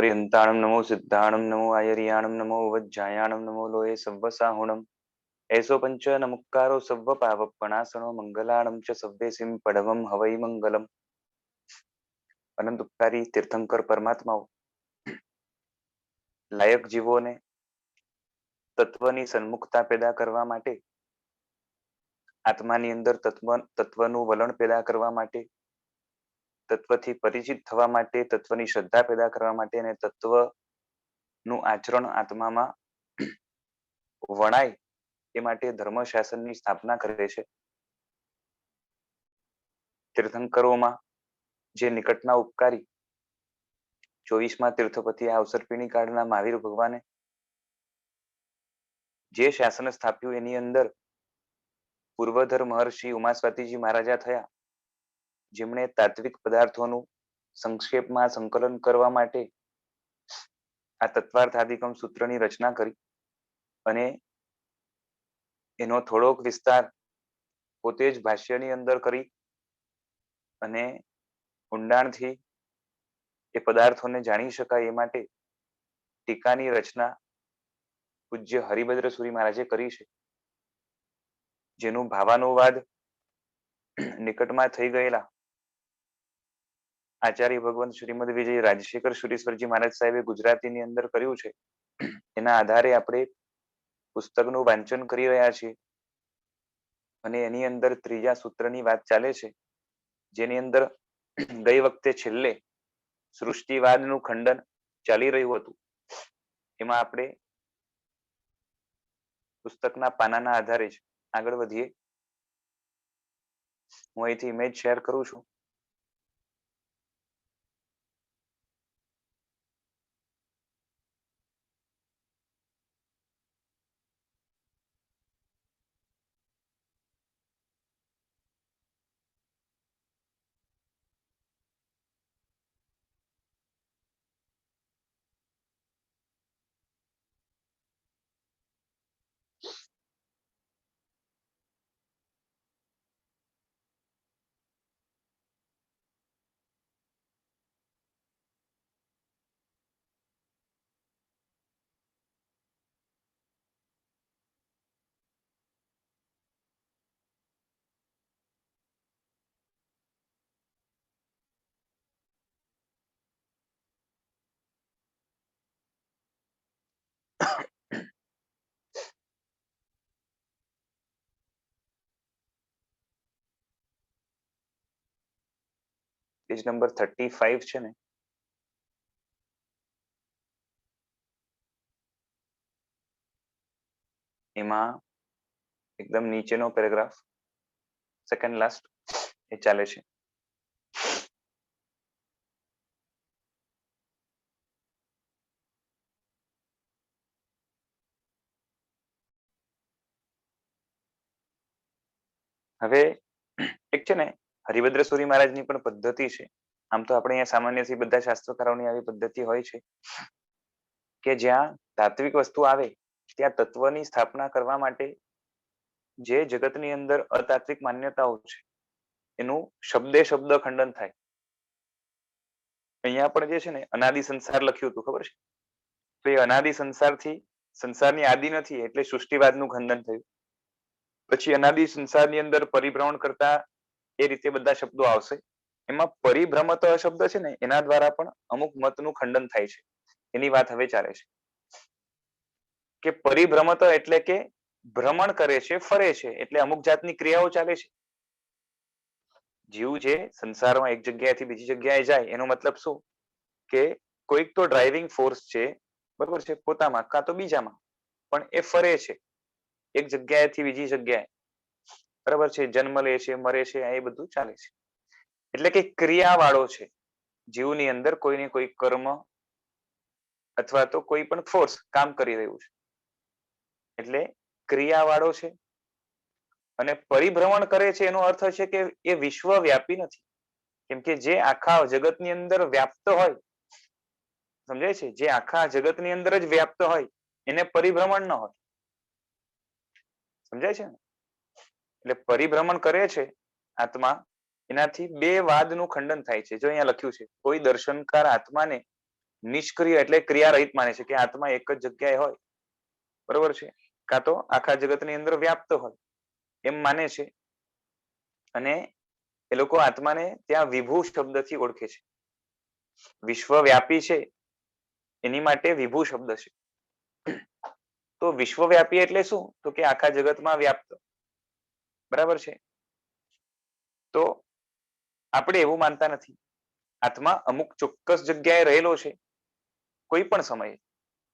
ओरियंताणं नमो सिद्धाणं नमो आयर्याणं नमो वज्जायाणं नमो लोये सव्वसाहुणम् ऐसो पंच नमुक्कारो सव्व पावपणासनो मंगलाणं च सव्वेसिं पडवं हवै मंगलम। અનંત ઉપકારી તીર્થંકર પરમાત્માઓ લાયક જીવોને તત્વની સન્મુખતા પેદા કરવા માટે, આત્માની અંદર તત્વનું વલણ પેદા કરવા માટે, તત્વથી પરિચિત થવા માટે, તત્વની શ્રદ્ધા પેદા કરવા માટે અને તત્વનું આચરણ આત્મામાં વણાય એ માટે ધર્મશાસનની સ્થાપના કરે છે. તીર્થંકરોમાં જે નિકટના ઉપકારી 24મા તીર્થપતિ આ અવસરપીણી કાળના મહાવીર ભગવાને જે શાસન સ્થાપ્યું એની અંદર પૂર્વધર મહર્ષિ ઉમાસ્વાતીજી મહારાજા થયા, જેમણે તાત્વિક પદાર્થોનું સંક્ષેપમાં સંકલન કરવા માટે આ તત્વાર્થાધિકમ સૂત્રની રચના કરી અને એનો થોડોક વિસ્તાર પોતે જ ભાષ્યની અંદર કરી અને ઊંડાણથી એ પદાર્થોને જાણી શકાય એ માટે ટીકાની રચના પૂજ્ય હરિભદ્ર સુરી મહારાજે કરી છે, જેનું ભાવાનુવાદ નિકટમાં થઈ ગયેલા આચાર્ય ભગવાન શ્રીમદ વિજય રાજશેખર સુરીશ્વરજી મહારાજ સાહેબે ગુજરાતીની અંદર કર્યું છે. એના આધારે આપણે પુસ્તકનું વાંચન કરી રહ્યા છીએ અને એની અંદર ત્રીજા સૂત્રની વાત ચાલે છે, જેની અંદર ગઈ વખતે છેલ્લે સૃષ્ટિવાદનું ખંડન ચાલી રહ્યું હતું. એમાં આપણે પુસ્તકના પાનાના આધારે જ આગળ વધીએ. હું અહીંથી ઇમેજ શેર કરું છું. પેજ નંબર 35 છે ને, એમાં એકદમ નીચેનો પેરેગ્રાફ સેકન્ડ લાસ્ટ એ ચાલે છે. હવે એક છે ને હરિભદ્ર સુરી મહારાજની પણ પદ્ધતિ છે. આમ તો આપણે અહીંયા સામાન્યથી બધા શાસ્ત્રકારોની આવી પદ્ધતિ હોય છે કે જ્યાં તાત્વિક વસ્તુ આવે ત્યાં તત્વની સ્થાપના કરવા માટે જે જગતની અંદર અતાત્વિક માન્યતાઓ છે એનું શબ્દે શબ્દ ખંડન થાય. અહીંયા પણ જે છે ને અનાદિ સંસાર લખ્યું હતું, ખબર છે? તો એ અનાદિ સંસારથી સંસારની આદિ નથી એટલે સૃષ્ટિવાદનું ખંડન થયું. પછી અનાદિ સંસારની અંદર પરિભ્રમણ કરતા એ રીતે બધા શબ્દો આવશે. એમાં પરિભ્રમત શબ્દ છે ને એના દ્વારા પણ અમુક મતનું ખંડન થાય છે. એની વાત હવે ચાલે છે કે પરિભ્રમત એટલે કે ભ્રમણ કરે છે, ફરે છે, એટલે અમુક જાતની ક્રિયાઓ ચાલે છે. જીવ જે સંસારમાં એક જગ્યાએથી બીજી જગ્યાએ જાય એનો મતલબ શું કે કોઈક તો ડ્રાઇવિંગ ફોર્સ છે, બરોબર છે, પોતામાં કાં તો બીજામાં, પણ એ ફરે છે એક જગ્યાએથી બીજી જગ્યાએ, બરાબર છે, જન્મ લે છે, મરે છે, એ બધું ચાલે છે. એટલે કે ક્રિયાવાળો છે જીવની અંદર, કોઈને કોઈ કર્મ અથવા તો કોઈ પણ ફોર્સ કામ કરી રહ્યું છે એટલે ક્રિયાવાળો છે. અને પરિભ્રમણ કરે છે એનો અર્થ છે કે એ વિશ્વવ્યાપી નથી, કેમ કે જે આખા જગતની અંદર વ્યાપ્ત હોય, સમજાય છે, જે આખા જગતની અંદર જ વ્યાપ્ત હોય એને પરિભ્રમણ ન હોય. સમજાય છે ને? એટલે પરિભ્રમણ કરે છે આત્મા, એનાથી બે વાદનું ખંડન થાય છે. જો અહીંયા લખ્યું છે કોઈ દર્શનકાર આત્માને નિષ્ક્રિય એટલે ક્રિયા રહિત માને છે કે આત્મા એક જ જગ્યાએ હોય, બરોબર છે, કાં તો આખા જગતની અંદર વ્યાપ્ત હોય એમ માને છે. અને એ લોકો આત્માને ત્યાં વિભુ શબ્દથી ઓળખે છે. વિશ્વવ્યાપી છે એની માટે વિભુ શબ્દ છે. તો વિશ્વવ્યાપી એટલે શું? તો કે આખા જગતમાં વ્યાપ્ત, બરાબર છે. તો આપણે એવું માનતા નથી. આત્મા અમુક ચોક્કસ જગ્યાએ રહેલો છે કોઈ પણ સમયે,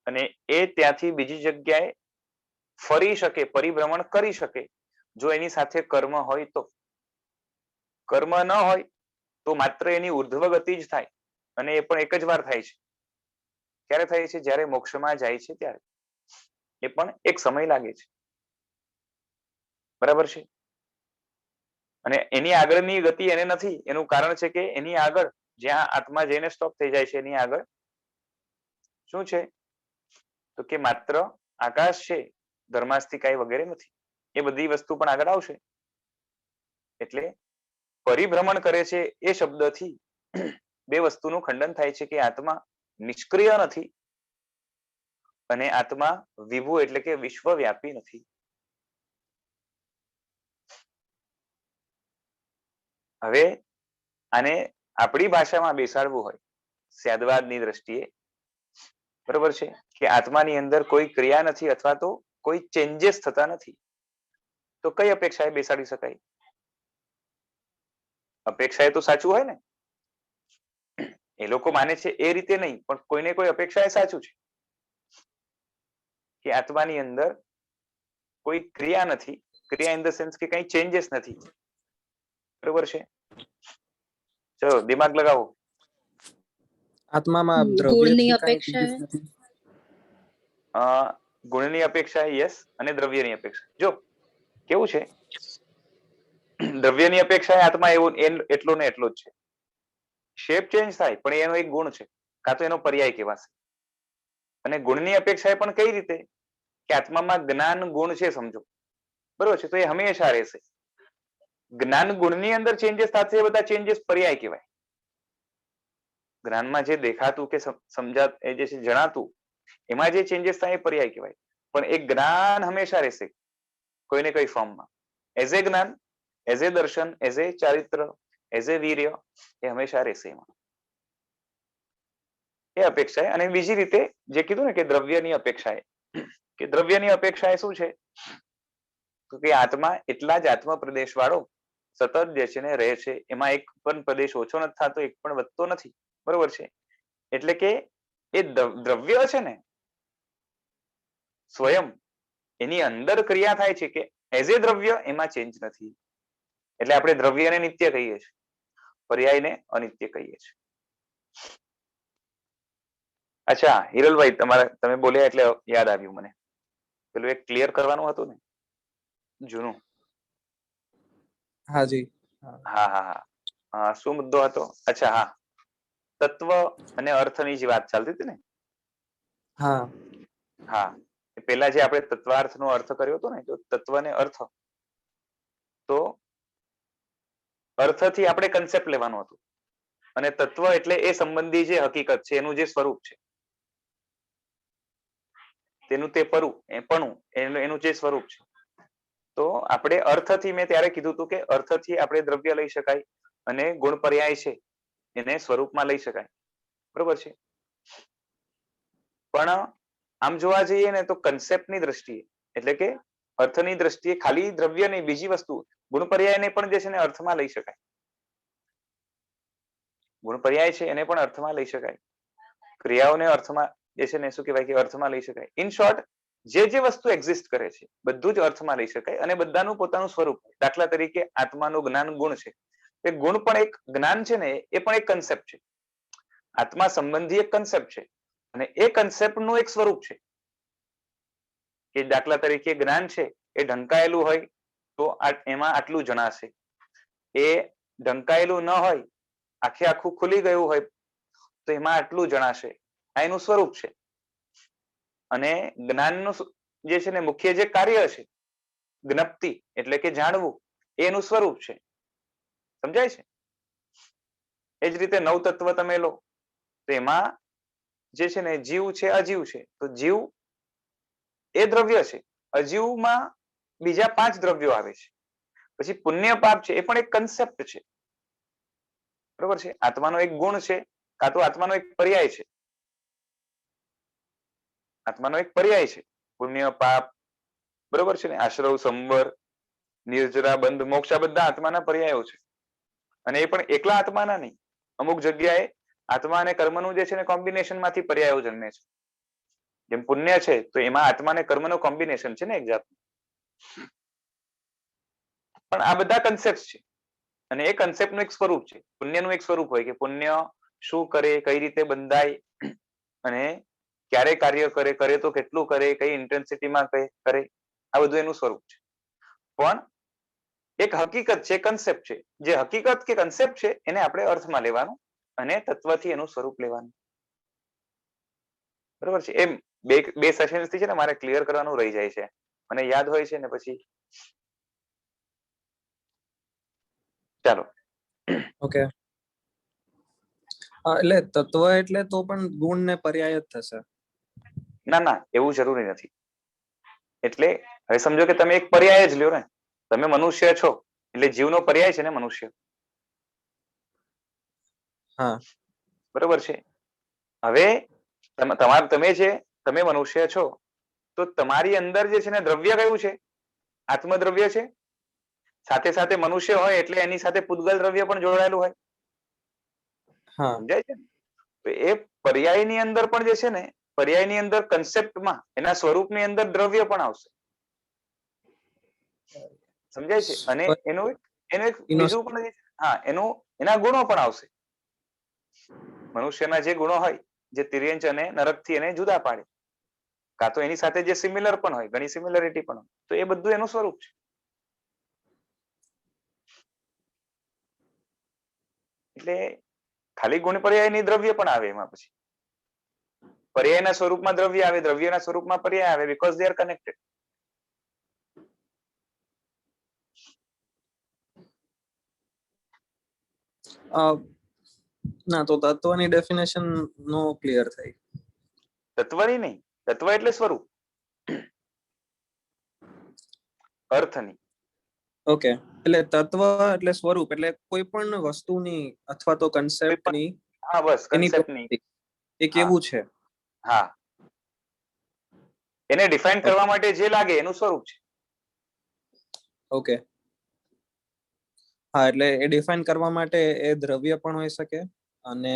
અને એ ત્યાંથી બીજી જગ્યાએ ફરી શકે, પરિભ્રમણ કરી શકે, જો એની સાથે કર્મ હોય તો. કર્મ ન હોય તો માત્ર એની ઉર્ધ્વ ગતિ જ થાય, અને એ પણ એક જ વાર થાય છે. ક્યારે થાય છે? જ્યારે મોક્ષમાં જાય છે ત્યારે. એ પણ એક સમય લાગે છે, બરાબર છે. અને એની આગળની ગતિ એને નથી. એનું કારણ છે કે એની આગળ જ્યાં આત્મા જઈને સ્ટોપ થઈ જાય છે, એની આગળ શું છે? તો કે માત્ર આકાશ છે, ધર્માસ્તિકાય વગેરે નથી. એ બધી વસ્તુ પણ આગળ આવશે. એટલે પરિભ્રમણ કરે છે એ શબ્દથી બે વસ્તુનું ખંડન થાય છે કે આત્મા નિષ્ક્રિય નથી અને આત્મા વિભુ એટલે કે વિશ્વવ્યાપી નથી. હવે આને આપણી ભાષામાં બેસાડવું હોય સ્યાદવાદની દ્રષ્ટિએ, બરોબર છે, કે આત્માની અંદર કોઈ ક્રિયા નથી અથવા તો કોઈ ચેન્જીસ થતા નથી, તો કઈ અપેક્ષાએ બેસાડી શકાય? અપેક્ષાએ તો સાચું હોય ને. એ લોકો માને છે એ રીતે નહીં, પણ કોઈને કોઈ અપેક્ષાએ સાચું છે કે આત્માની અંદર કોઈ ક્રિયા નથી. ક્રિયા ઇન ધ સેન્સ કે કઈ ચેન્જીસ નથી, બરોબર છે. ચલો દિમાગ લગાવો. આત્મામાં ગુણની દ્રવ્યથી કાંઈ અપેક્ષા changes નથી. ગુણની અપેક્ષા યસ, અને દ્રવ્યની અપેક્ષા. જો કેવું છે, દ્રવ્યની અપેક્ષા આત્મા એવો એટલો ને એટલો જ છે. શેપ ચેન્જ થાય પણ એનો એક ગુણ છે, કાં તો એનો પર્યાય કહેવાશે. અને ગુણની અપેક્ષા પણ કઈ રીતે? કે આત્મામાં જ્ઞાન ગુણ છે સમજો, બરોબર છે, તો એ હંમેશા રહેશે. જ્ઞાન ગુણની અંદર ચેન્જીસ થશે, એ બધા ચેન્જીસ પર્યાય કહેવાય. જ્ઞાનમાં જે દેખાતું કે સમજાત એ જે છે જણાતું, એમાં જે ચેન્જીસ થાય એ પર્યાય કહેવાય. પણ એ જ્ઞાન હંમેશા રહેશે કોઈને કઈ ફોર્મમાં. એઝ એ જ્ઞાન, એઝ એ દર્શન, એઝ એ ચારિત્ર, એઝ એ વીર્ય, એ હંમેશા રહેશે એમાં. એ અપેક્ષા. અને બીજી રીતે જે કીધું ને કે દ્રવ્યની અપેક્ષાએ, કે દ્રવ્યની અપેક્ષા એ શું છે? તો કે આત્મા એટલા જ આત્મ પ્રદેશ વાળો સતત જે છે ને રહે છે, એમાં એક પણ પ્રદેશ ઓછો નથી થતો, એક પણ વધતો નથી, બરોબર છે. એટલે કે એ દ્રવ્ય છે ને સ્વયં, એની અંદર ક્રિયા થાય છે કે એઝ એ દ્રવ્ય એમાં ચેન્જ નથી. એટલે આપણે દ્રવ્યને નિત્ય કહીએ છીએ, પર્યાયને અનિત્ય કહીએ છીએ. અચ્છા હિરલભાઈ, તમે બોલ્યા એટલે યાદ આવ્યું મને. પેલું એક ક્લિયર કરવાનું હતું ને જૂનું. હાજી. હા હા હા, શું મુદ્દો હતો? અચ્છા હા, તત્વ અને અર્થની જે વાત ચાલતી હતી ને. હા હા, પેલા જે આપણે તત્વાર્થનો અર્થ કર્યો હતો ને, તો તત્વ ને અર્થ, તો અર્થથી આપણે કન્સેપ્ટ લેવાનું હતું, અને તત્વ એટલે એ સંબંધી જે હકીકત છે, એનું જે સ્વરૂપ છે, તેનું તે પણું, એનું જે સ્વરૂપ છે. તો આપણે અર્થથી, મેં ત્યારે કીધું હતું કે અર્થથી આપણે દ્રવ્ય લઈ શકાય, અને ગુણ પર્યાય છે એને સ્વરૂપમાં લઈ શકાય, બરોબર છે. પણ આમ જોવા જઈએ ને તો કન્સેપ્ટની દ્રષ્ટિએ, એટલે કે અર્થની દ્રષ્ટિએ ખાલી દ્રવ્ય નહીં, બીજી વસ્તુ ગુણ પર્યાયને પણ જે છે ને અર્થમાં લઈ શકાય. ગુણ પર્યાય છે એને પણ અર્થમાં લઈ શકાય, ક્રિયાઓને અર્થમાં જે છે ને શું કહેવાય કે અર્થમાં લઈ શકાય. ઇન શોર્ટ, જે જે વસ્તુ એક્ઝિસ્ટ કરે છે બધું જ અર્થમાં લઈ શકાય, અને બધાનું પોતાનું સ્વરૂપ. દાખલા તરીકે આત્માનું જ્ઞાન ગુણ છે, એ ગુણ પણ એક જ્ઞાન છે ને, એ પણ એક કન્સેપ્ટ છે. આત્મા સંબંધી એક કન્સેપ્ટ છે, અને એ કન્સેપ્ટનું એક સ્વરૂપ છે. કે દાખલા તરીકે જ્ઞાન છે એ ઢંકાયેલું હોય તો એમાં આટલું જણાશે, એ ઢંકાયેલું ન હોય, આખે આખું ખુલી ગયું હોય તો એમાં આટલું જણાશે. આ એનું સ્વરૂપ છે. અને જ્ઞાનનું જે છે ને મુખ્ય જે કાર્ય છે, જ્ઞપ્તિ એટલે કે જાણવું, એનું સ્વરૂપ છે. સમજાય છે? એ જ રીતે નવ તત્વ તમે લો તો એમાં જે છે ને જીવ છે અજીવ છે, તો જીવ એ દ્રવ્ય છે, અજીવમાં બીજા 5 દ્રવ્યો આવે છે. પછી પુણ્ય પાપ છે એ પણ એક કન્સેપ્ટ છે, બરોબર છે. આત્માનો એક ગુણ છે, કાં તો આત્માનો એક પર્યાય છે. આત્માનો એક પર્યાય છે, પુણ્ય પાપ, બરોબર છે ને. આશ્રવ, સંવર, નિર્જરા, બંધ, મોક્ષ આ બધા આત્માના પર્યાયો છે. અને એ પણ એકલા આત્માના નહીં, અમુક જગ્યાએ આત્મા અને કર્મનું જે છે ને કોમ્બિનેશન માંથી પર્યાયો જન્મે છે. જેમ પુણ્ય છે તો એમાં આત્મા અને કર્મનું કોમ્બિનેશન છે ને એક જાતનું. પણ આ બધા કન્સેપ્ટ છે અને એ કન્સેપ્ટનું એક સ્વરૂપ છે. પુણ્યનું એક સ્વરૂપ હોય કે પુણ્ય શું કરે, કઈ રીતે બંધાય અને ક્યારે કાર્ય કરે, કરે તો કેટલું કરે, કઈ ઇન્ટેન્સિટીમાં કરે, આ બધું એનું સ્વરૂપ છે. પણ એક હકીકત છે, કન્સેપ્ટ છે. જે હકીકત કે કન્સેપ્ટ છે એને આપણે અર્થમાં લેવાનું અને તત્વથી એનું સ્વરૂપ લેવાનું, બરોબર છે. એમ બે સેશન્સ થી છે ને મારે ક્લિયર કરવાનું રહી જાય છે, મને યાદ હોય છે ને પછી ચાલો. ઓકે. એટલે તત્વ એટલે તો પણ ગુણ ને પર્યાય જ થશે? ના ના, એવું જરૂરી નથી. એટલે હવે સમજો કે તમે એક પર્યાય જ લ્યો ને, તમે મનુષ્ય છો એટલે જીવનો પર્યાય છે ને મનુષ્ય, હા, બરોબર છે. હવે તમે મનુષ્ય છો તો તમારી અંદર જે છે ને દ્રવ્ય કયું છે? આત્મદ્રવ્ય છે. સાથે સાથે મનુષ્ય હોય એટલે એની સાથે પૂતગલ દ્રવ્ય પણ જોડાયેલું હોય, હા, સમજાય છે ને? તો એ પર્યાયની અંદર પણ જે છે ને, પર્યાયની અંદર કન્સેપ્ટમાં એના સ્વરૂપની અંદર દ્રવ્ય પણ આવશે, સમજાય છે? અને એનું એક બીજું પણ હા, એના ગુણો પણ આવશે. મનુષ્યના જે ગુણો હોય, જે તિર્યંચ અને નરકથી એને જુદા પાડે, કાં તો એની સાથે જે સિમિલર પણ હોય, ઘણી સિમિલરિટી પણ હોય, તો એ બધું એનું સ્વરૂપ છે. એટલે ખાલી ગુણ પર્યાય ની દ્રવ્ય પણ આવે એમાં. પછી પર્યાયના સ્વરૂપમાં દ્રવ્ય આવે, દ્રવ્યના સ્વરૂપમાં પર્યાય આવે, બીકોઝ દે આર કનેક્ટેડ. ના, તો તત્વની ડેફિનેશન નો ક્લિયર થઈ. તત્વની નહીં, તત્વ એટલે સ્વરૂપ, અર્થની. ઓકે, એટલે તત્વ એટલે સ્વરૂપ, એટલે કોઈ પણ વસ્તુની અથવા તો કન્સેપ્ટની હા બસ, એની કન્સેપ્ટની. એ કેવું છે. હા, એને ડિફાઇન કરવા માટે જે લાગે એનું સ્વરૂપ છે. ઓકે. હા, એટલે એ ડિફાઇન કરવા માટે એ દ્રવ્ય પણ હોઈ શકે અને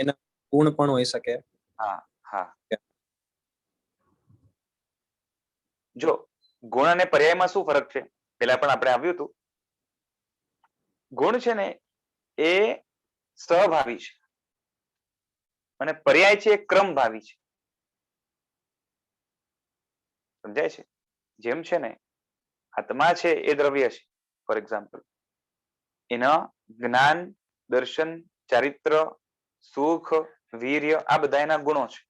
એના ગુણ પણ હોઈ શકે. હા હા. જો ગુણ અને પર્યાયમાં શું ફરક છે, પેલા પણ આપણે આવ્યું હતું. ગુણ છે ને એ સહભાવી છે અને પર્યાય છે એ ક્રમભાવી છે, સમજાય છે? જેમ છે ને આત્મા છે એ દ્રવ્ય છે, ફોર એક્ઝામ્પલ. એના જ્ઞાન, દર્શન, ચારિત્ર, સુખ, વીર્ય આ બધા એના ગુણો છે,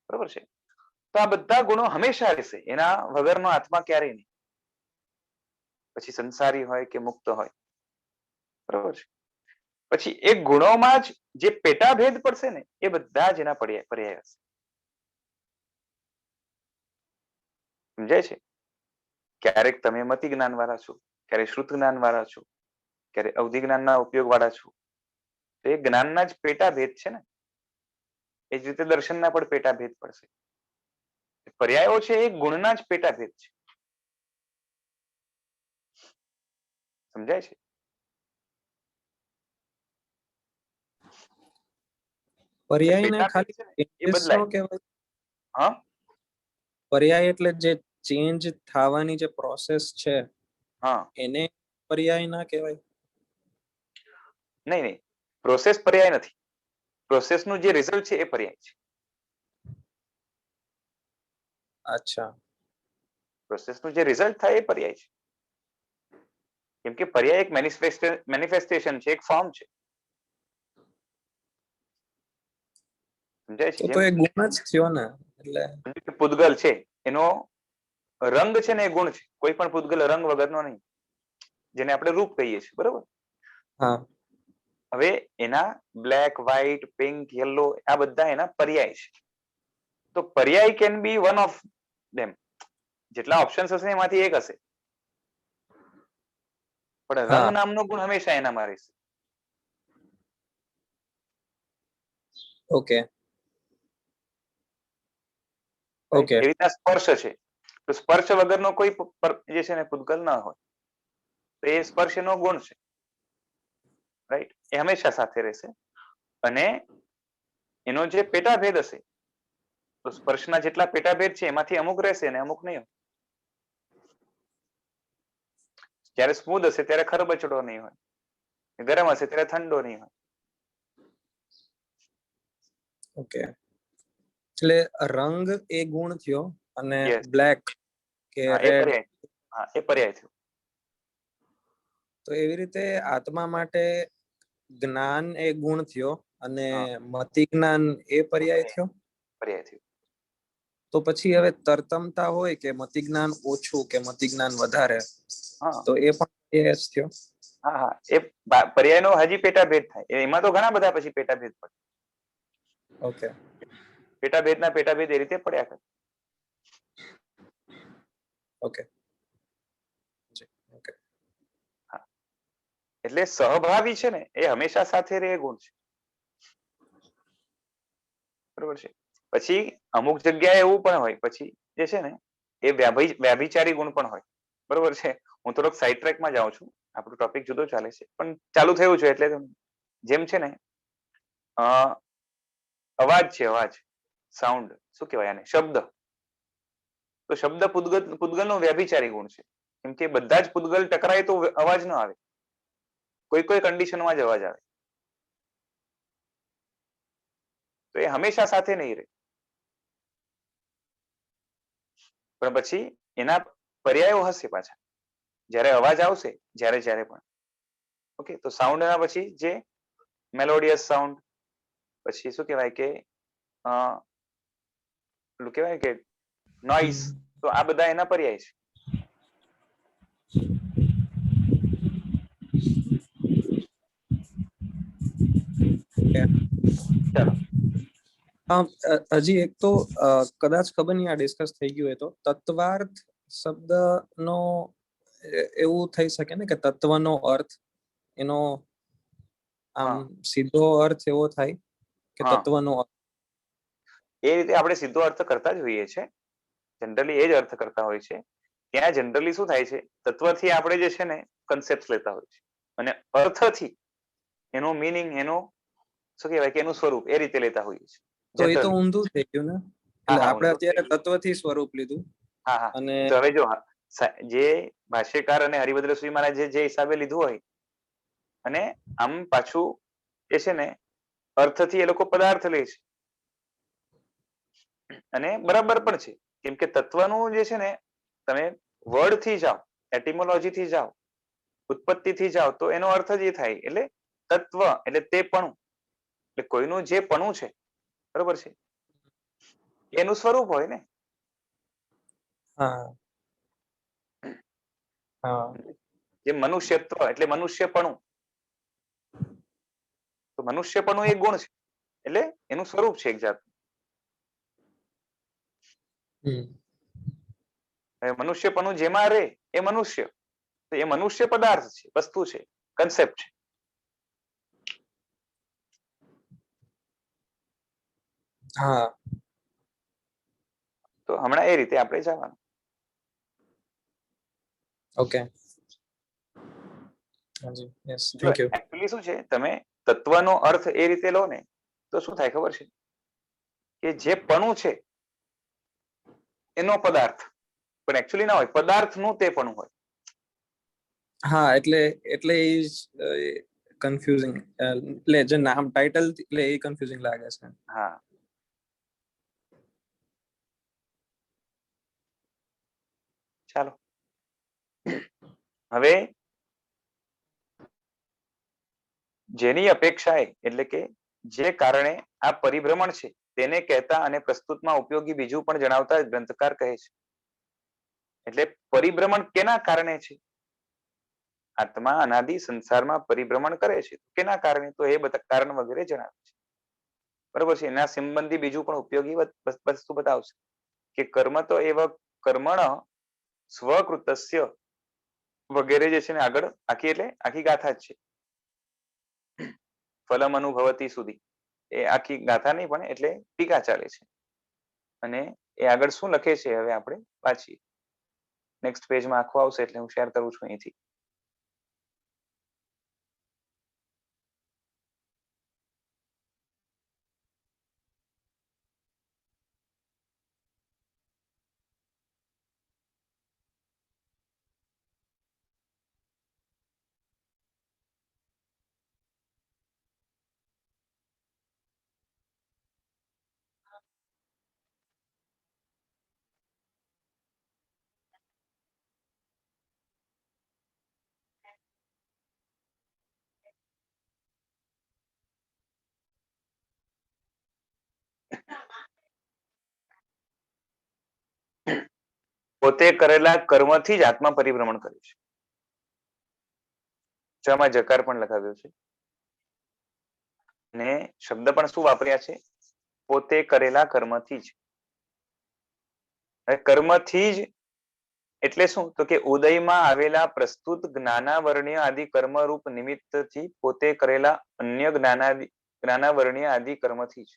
બરોબર છે? તો આ બધા ગુણો હંમેશા રહેશે, એના વગરનો આત્મા ક્યારેય નહીં, પછી સંસારી હોય કે મુક્ત હોય, બરોબર છે? પછી એ ગુણોમાં જ જે પેટાભેદ પડશે ને એ બધા જ એના પર્યાય હશે, સમજાય છે? ક્યારેક તમે મતિ જ્ઞાન વાળા છો, ક્યારેક શ્રુત જ્ઞાન વાળા છો, ક્યારેક અવધિ જ્ઞાનના ઉપયોગ વાળા છો, તો એ જ્ઞાનના જ પેટાભેદ છે ને. એ જ રીતે દર્શનના પણ પેટાભેદ પડશે. પર્યાયો છે એ ગુણના જ પેટાભેદ છે, સમજાય છે? પર્યાયને પેટાભેદ છે ને ખાલી એ બદલાય. કહેવાય. હા, પર્યાય એટલે જે ચેન્જ થવાની જે પ્રોસેસ છે હા. એને પર્યાય ના કહેવાય? નહીં નહીં, પ્રોસેસ પર્યાય નથી. પ્રોસેસનું જે રિઝલ્ટ છે એ પર્યાય છે. અચ્છા. પ્રોસેસનું જે રિઝલ્ટ થાય એ પર્યાય છે. કેમ કે પર્યાય એક મેનિફેસ્ટેશન છે, એક ફોર્મ છે, સમજાય છે? તો જેમ એ ગુણ જ થયો ને. એટલે પૂતગલ છે એનો રંગ છે ને એ ગુણ છે, કોઈ પણ પૂતગલ રંગ વગરનો નહીં, જેને આપણે રૂપ કહીએ છીએ, બરોબર? હા. હવે એના બ્લેક, વ્હાઈટ, પિંક, યલો આ બધા એના પર્યાય છે. તો પર્યાય can be one of them. જેટલા ઓપ્શન્સ હશે એમાંથી એક હશે, પણ રંગ હા નામનો ગુણ હંમેશા એનામાં રહેશે. Okay right? ઓકે એવી રીતના સ્પર્શ છે, તો સ્પર્શ વગરનો કોઈ જે છે ને પૂતગલ ના હોય, તો એ સ્પર્શ એનો ગુણ છે. રાઈટ? એ હંમેશા સાથે રહેશે. અને એનો જે પેટાભેદ હશે, તો સ્પર્શના જેટલા પેટાભેદ છે એમાંથી અમુક રહેશે ને અમુક નહીં હોય. જ્યારે સ્મૂધ હશે ત્યારે ખરબચડો નહીં હોય, ગરમ હશે ત્યારે ઠંડો નહીં હોય. ઓકે એટલે રંગ એ ગુણ થયો અને યસ, બ્લેક કે હા એ રેડ, પર્યાય. હા એ પર્યાય થયો. તો એવી રીતે આત્મા માટે જ્ઞાન એ ગુણ થયો અને હા મતિ જ્ઞાન એ પર્યાય થયો. પર્યાય થયો. તો પછી હવે તરતમતા હોય કે મતિ જ્ઞાન ઓછું કે મતિ જ્ઞાન વધારે, હા તો એ પણ પર્યાય જ થયો. હા હા એ પર્યાયનો હજી પેટાભેદ થાય. એમાં તો ઘણા બધા પછી પેટાભેદ પડે. ઓકે પેટાભેદના પેટાભેદ એ રીતે પડ્યા કરે. ઓકે ઓકે હા એટલે સહભાવી છે ને એ હંમેશા સાથે રહે ગુણ છે. બરોબર છે? પછી અમુક જગ્યાએ એવું પણ હોય પછી જે છે ને એ વ્યાભિચારી ગુણ પણ હોય. બરોબર છે? હું થોડોક સાઈડ ટ્રેકમાં જાઉં છું, આપણો ટોપિક જુદો ચાલે છે, પણ ચાલુ થયું છે એટલે જેમ છે ને અવાજ છે, અવાજ, સાઉન્ડ, શું કહેવાય આને, શબ્દ. તો શબ્દ પૂતગલનો વ્યાભિચારી ગુણ છે. કેમ કે બધા જ પૂતગલ ટકરાય તો અવાજ ન આવે, કોઈ કોઈ કન્ડિશનમાં જ અવાજ આવે. તો એ હંમેશા સાથે નહીં રહે, પણ પછી એના પર્યાયો હશે પાછા. જ્યારે અવાજ આવશે, જ્યારે જ્યારે પણ. ઓકે, તો સાઉન્ડના પછી જે મેલોડિયસ સાઉન્ડ, પછી શું કહેવાય કે પેલું કહેવાય કે નોઇસ, તો આ બધા એના પર્યાય છે. ચાલો. હજી એક તો કદાચ ખબર નહીં આ ડિસ્કસ થઈ ગયું હોય તો તત્વાર્થ શબ્દનો એવું થઈ શકે ને કે તત્વનો અર્થ એનો આમ હા સીધો અર્થ એવો થાય કે હા તત્વનો અર્થ. એ રીતે આપણે સીધો અર્થ કરતા જ હોઈએ છીએ. જનરલી એ જ અર્થ કરતા હોય છે. ત્યાં જનરલી શું થાય છે, તત્વથી આપણે જે છે ને કન્સેપ્ટ લેતા હોય છે, અને અર્થથી એનો મિનિંગ, એનો શું કહેવાય કે એનું સ્વરૂપ એ રીતે લેતા હોઈએ છીએ. તો એ તો જનરલી. ઊંધું થઈ ગયું ને. હા એટલે હા આપણે ઊંધું થઈ અત્યારે ગયું. તત્વથી સ્વરૂપ લીધું હા હા અને તો હવે જો જે ભાષ્યકાર અને હરિભદ્ર સ્વામી મહારાજે જે હિસાબે લીધું હોય, અને આમ પાછું એ છે ને અર્થથી એ લોકો પદાર્થ લે છે, અને બરાબર પણ છે. કેમ કે તત્વનું જે છે ને તમે વર્ડ થી જાઓ, એટિમોલોજી થી જાઓ, ઉત્પત્તિ થી જાઓ, તો એનો અર્થ જ એ થાય. એટલે તત્વ એટલે તે પણ, એટલે કોઈનું જે પણું છે, બરોબર છે, એનું સ્વરૂપ હોય ને. હા હા જે મનુષ્યત્વ એટલે મનુષ્યપણું, તો મનુષ્યપણું એક ગુણ છે, એટલે એનું સ્વરૂપ છે એક જાતનું. મનુષ્યપણું જેમાં રહે એ મનુષ્ય, તો એ મનુષ્ય પદાર્થ છે, વસ્તુ છે, કન્સેપ્ટ છે. હા તો હમણાં એ રીતે આપણે જવાનું. ઓકે હાજી યસ જો થેન્ક યુ. એકચ્યુઅલી શું છે, તમે તત્વનો અર્થ એ રીતે લો ને તો શું થાય ખબર છે, કે જે પણું છે એનો પદાર્થ, પણ એકચ્યુઅલી ના હોય, પદાર્થનું તે પણું હોય. હા એટલે એટલે એ કન્ફ્યુઝિંગ, એટલે જે નામ ટાઇટલ એટલે એ કન્ફ્યુઝિંગ લાગે છે. હા ચાલો હવે જેની અપેક્ષાએ એટલે કે જે કારણે આ પરિભ્રમણ છે તેને કહેતા અને પ્રસ્તુતમાં ઉપયોગી બીજું પણ જણાવતા ગ્રંથકાર કહે છે. એટલે પરિભ્રમણ કેના કારણે છે, આત્મા અનાદિ સંસારમાં પરિભ્રમણ કરે છે. કેના કારણે? તો એ બધા કારણ વગેરે જણાવે છે. બરોબર છે. એના સંબંધી બીજું પણ ઉપયોગી વસ્તુ બતાવશે કે કર્મ તો એવા કર્મણ સ્વકૃતસ્ય વગેરે જે છે ને આગળ આખી એટલે આખી ગાથા જ છે. ફલમ અનુભવતી સુધી એ આખી ગાથા નહીં પણ એટલે ટીકા ચાલે છે. અને એ આગળ શું લખે છે હવે આપણે વાંચીએ. નેક્સ્ટ પેજમાં આખું આવશે એટલે હું શેર કરું છું અહીંથી. પોતે કરેલા કર્મથી જ આત્મા પરિભ્રમણ કરે છે. જમાં જકાર પણ લખાવ્યો છે ને શબ્દ પણ શું વાપર્યા છે? પોતે કરેલા કર્મથી જ. કર્મથી જ એટલે શું? તો કે ઉદયમાં આવેલા પ્રસ્તુત જ્ઞાનાવરણીય આદિ કર્મરૂપ નિમિત્તથી પોતે કરેલા અન્ય જ્ઞાનાવરણીય આદિ કર્મથી જ.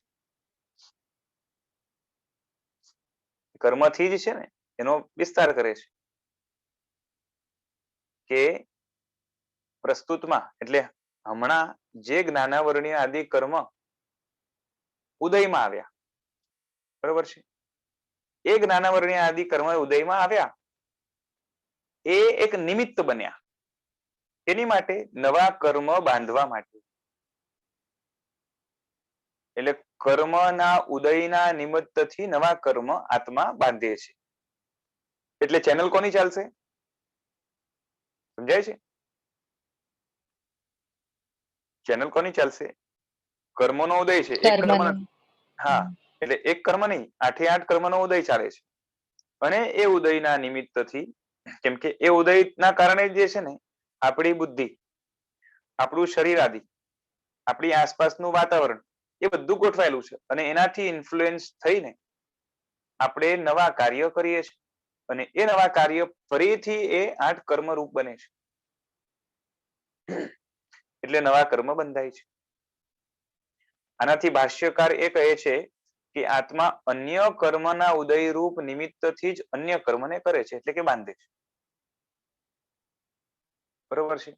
કર્મથી જ છે ને એનો વિસ્તાર કરે છે કે પ્રસ્તુતમાં એટલે હમણાં જે જ્ઞાનાવરણીય આદિ કર્મ ઉદયમાં આવ્યા, બરોબર છે, એ જ્ઞાનાવરણીય આદિ કર્મ ઉદયમાં આવ્યા એ એક નિમિત્ત બન્યા. એની માટે નવા કર્મ બાંધવા માટે. એટલે કર્મના ઉદયના નિમિત્તથી નવા કર્મ આત્મા બાંધે છે. એટલે ચેનલ કોની ચાલશે? સમજાય છે? ચેનલ કોની ચાલશે? કર્મનો ઉદય છે, એક કર્મ નથી. હા, એટલે એક કર્મ નહીં, 8 કર્મનો ઉદય ચાલે છે. અને એ ઉદયના નિમિત્તથી, કેમ કે એ ઉદયના કારણે જે છે ને આપણી બુદ્ધિ, આપણું શરીર આદિ, આપણી આસપાસનું વાતાવરણ એ બધું ગોઠવાયેલું છે અને એનાથી ઇન્ફ્લુએન્સ થઈને આપણે નવા કાર્ય કરીએ છીએ અને એ નવા કાર્ય ફરીથી એ 8 કર્મ રૂપ બને છે. એટલે નવા કર્મ બંધાય છે. આનાથી ભાષ્યકાર એ કહે છે કે આત્મા અન્ય કર્મના ઉદયરૂપ નિમિત્તથી જ અન્ય કર્મને કરે છે, એટલે કે બાંધે છે. બરોબર છે?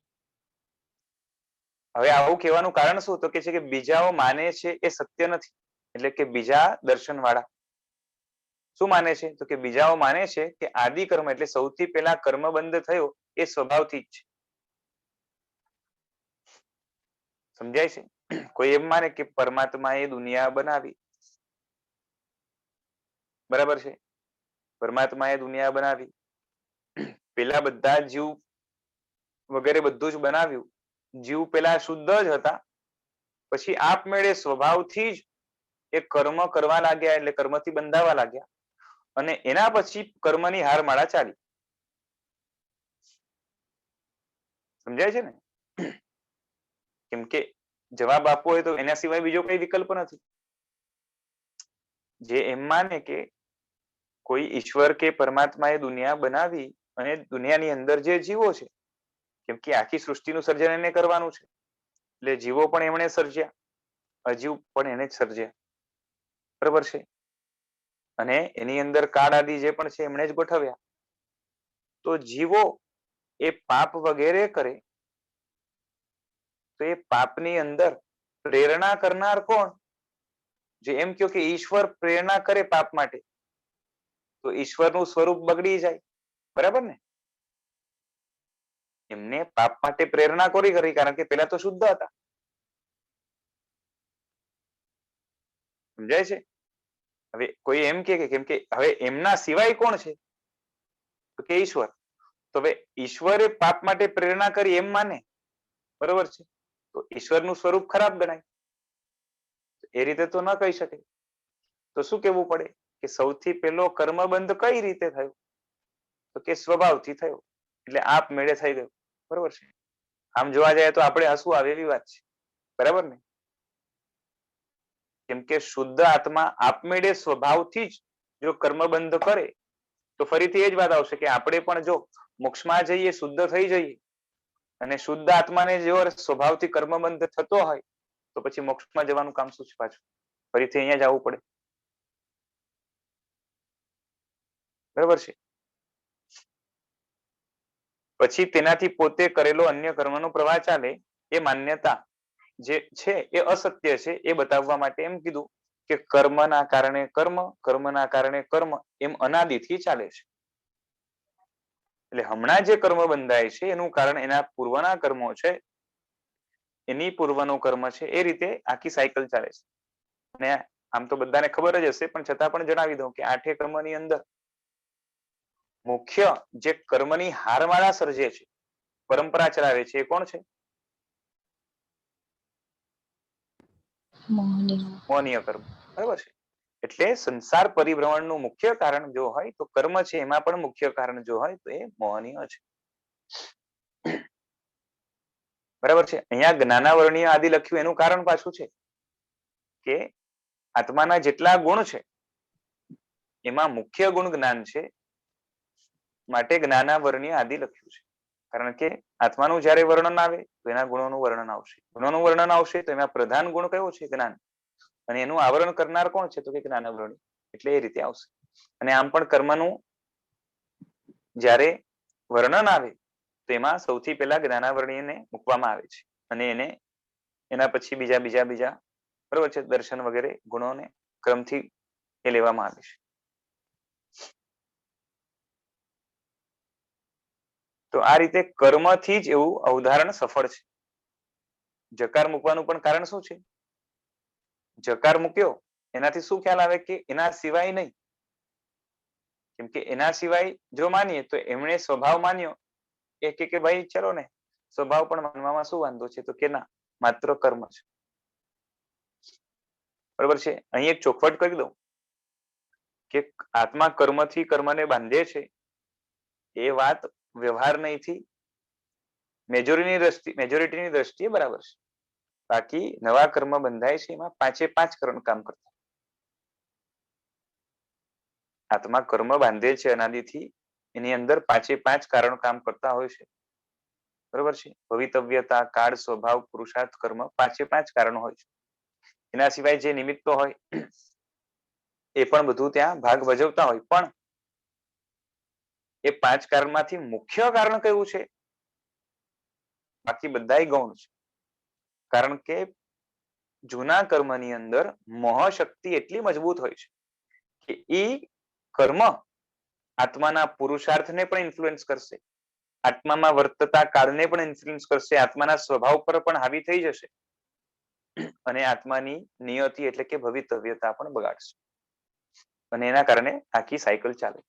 હવે આવું કહેવાનું કારણ શું? તો કે છે કે બીજાઓ માને છે એ સત્ય નથી. એટલે કે બીજા દર્શન વાળા શું માને છે? તો કે બીજાઓ માને છે કે આદિ કર્મ એટલે સૌથી પહેલા કર્મ બંધ થયો એ સ્વભાવથી જ છે. સમજાય છે? કોઈ એમ માને કે પરમાત્માએ દુનિયા બનાવી, બરાબર છે, પરમાત્માએ દુનિયા બનાવી, પેલા બધા જીવ વગેરે બધું જ બનાવ્યું, જીવ પેલા શુદ્ધ જ હતા, પછી આપમેળે સ્વભાવથી જ એ કર્મ કરવા લાગ્યા, એટલે કર્મથી બંધાવા લાગ્યા અને એના પછી કર્મની હારમાળા ચાલી. સમજાય છે ને? કેમ કે જવાબ આપવો હોય તો એના સિવાય બીજો કઈ વિકલ્પ નથી. જે એમ માને કે કોઈ ઈશ્વર કે પરમાત્માએ દુનિયા બનાવી અને દુનિયાની અંદર જે જીવો છે, કેમ કે આખી સૃષ્ટિનું સર્જન એને કરવાનું છે, એટલે જીવો પણ એમણે સર્જ્યા, અજીવ પણ એને જ સર્જ્યા, બરાબર છે, અને એની અંદર કાળ આદિ જે પણ છે એમણે જ ગોઠવ્યા. તો જીવો એ પાપ વગેરે કરે તો એ પાપની અંદર પ્રેરણા કરનાર કોણ? જે એમ કહ્યું કે ઈશ્વર પ્રેરણા કરે પાપ માટે તો ઈશ્વરનું સ્વરૂપ બગડી જાય, બરાબર ને? એમને પાપ માટે પ્રેરણા કોરી કરી? કારણ કે પેલા તો શુદ્ધ હતા. સમજાય છે? હવે કોઈ એમ કે કેમ કે હવે એમના સિવાય કોણ છે? તો કે ઈશ્વર. તો હવે ઈશ્વરે પાપ માટે પ્રેરણા કરી એમ માને, બરોબર છે, તો ઈશ્વરનું સ્વરૂપ ખરાબ ગણાય. એ રીતે તો ન કહી શકે. તો શું કહેવું પડે કે સૌથી પહેલો કર્મબંધ કઈ રીતે થયો? તો કે સ્વભાવથી થયો, એટલે આપમેળે થઈ ગયો. બરોબર છે. આમ જોવા જાય તો આપણે હસવું આવે એવી વાત છે, બરાબર ને? કેમ કે શુદ્ધ આત્મા આપમેળે સ્વભાવથી જ જો કર્મબંધ કરે તો ફરીથી એ જ વાત આવશે કે આપણે પણ જો મોક્ષમાં જઈએ, શુદ્ધ થઈ જઈએ અને શુદ્ધ આત્માને જો સ્વભાવથી કર્મબંધ થતો હોય તો પછી મોક્ષમાં જવાનું કામ શું છે પાછું? ફરીથી અહીંયા જ આવવું પડે, બરાબર છે? પછી તેનાથી પોતે કરેલો અન્ય કર્મનો પ્રવાહ ચાલે એ માન્યતા જે છે એ અસત્ય છે એ બતાવવા માટે એમ કીધું કે કર્મના કારણે કર્મ, કર્મના કારણે કર્મ એમ અનાદિથી ચાલે છે. એટલે હમણાં જે કર્મ બંધાય છે એનું કારણ એના પૂર્વના કર્મો છે, એની પૂર્વનું કર્મ છે, એ રીતે આખી સાયકલ ચાલે છે. અને આમ તો બધાને ખબર જ હશે પણ છતાં પણ જણાવી દઉં કે આઠે કર્મની અંદર મુખ્ય જે કર્મની હારમાળા સર્જે છે, પરંપરા ચલાવે છે, એ કોણ છે? મોહનીય કર્મ, બરાબર છે? એટલે સંસાર પરિભ્રમણનું મુખ્ય કારણ જો હોય તો કર્મ છે, એમાં પણ મુખ્ય કારણ જો હોય તો એ મોહનીય છે, બરાબર છે? અહીંયા જ્ઞાનાવરણીય આદિ લખ્યું એનું કારણ પાછું છે કે આત્માના જેટલા ગુણ છે એમાં મુખ્ય ગુણ જ્ઞાન છે, માટે જ્ઞાનાવરણીય આદિ લખ્યું છે. કારણ કે આત્માનું જયારે વર્ણન આવે તો એના ગુણોનું વર્ણન આવશે, ગુણોનું વર્ણન આવશે તો એમાં પ્રધાન ગુણ કયો છે? જ્ઞાન. અને એનું આવરણ કરનાર કોણ છે? તો કે જ્ઞાનાવરણી. એટલે એ રીતે આવશે. અને આમ પણ કર્મનું જ્યારે વર્ણન આવે તો એમાં સૌથી પહેલા જ્ઞાનાવરણીયને મૂકવામાં આવે છે અને એને એના પછી બીજા બરોબર છે દર્શન વગેરે ગુણોને ક્રમથી એ લેવામાં આવે છે. તો આ રીતે કર્મથી જ એવું અવધારણ સફળ છે. જકાર મૂકવાનું પણ કારણ શું છે? જકાર મૂક્યો એનાથી શું ખ્યાલ આવે કે એના સિવાય નહીં, કેમ કે એના સિવાય જો માનીએ તો એમણે સ્વભાવ માન્યો કે ભાઈ ચલો ને સ્વભાવ પણ માનવામાં શું વાંધો છે? તો કે ના, માત્ર કર્મ છે, બરોબર છે? અહીં એક ચોખવટ કરી દઉં કે આત્મા કર્મથી કર્મને બાંધે છે એ વાત વ્યવહાર નહીંથી મેજોરિટીની દ્રષ્ટિએ બરાબર છે. બાકી નવા કર્મ બંધાય છે એમાં 5 કર્મ કામ કરતા. આત્મા કર્મ બાંધે છે અનાદિથી, એની અંદર 5 કારણો કામ કરતા હોય છે, બરોબર છે? ભવિતવ્યતા, કાળ, સ્વભાવ, પુરુષાર્થ, કર્મ 5 કારણો હોય છે. એના સિવાય જે નિમિત્તો હોય એ પણ બધું ત્યાં ભાગ ભજવતા હોય, પણ એ 5 કારણમાંથી મુખ્ય કારણ કયું છે? બાકી બધા ગૌણ છે. કારણ કે જૂના કર્મની અંદર મોહ શક્તિ એટલી મજબૂત હોય છે કે એ કર્મ આત્માના પુરુષાર્થને પણ ઇન્ફ્લુઅન્સ કરશે, આત્મામાં વર્તતા કાળને પણ ઇન્ફ્લુઅન્સ કરશે, આત્માના સ્વભાવ પર પણ હાવી થઈ જશે અને આત્માની નિયતિ એટલે કે ભવિતવ્યતા પણ બગાડશે અને એના કારણે આખી સાયકલ ચાલે,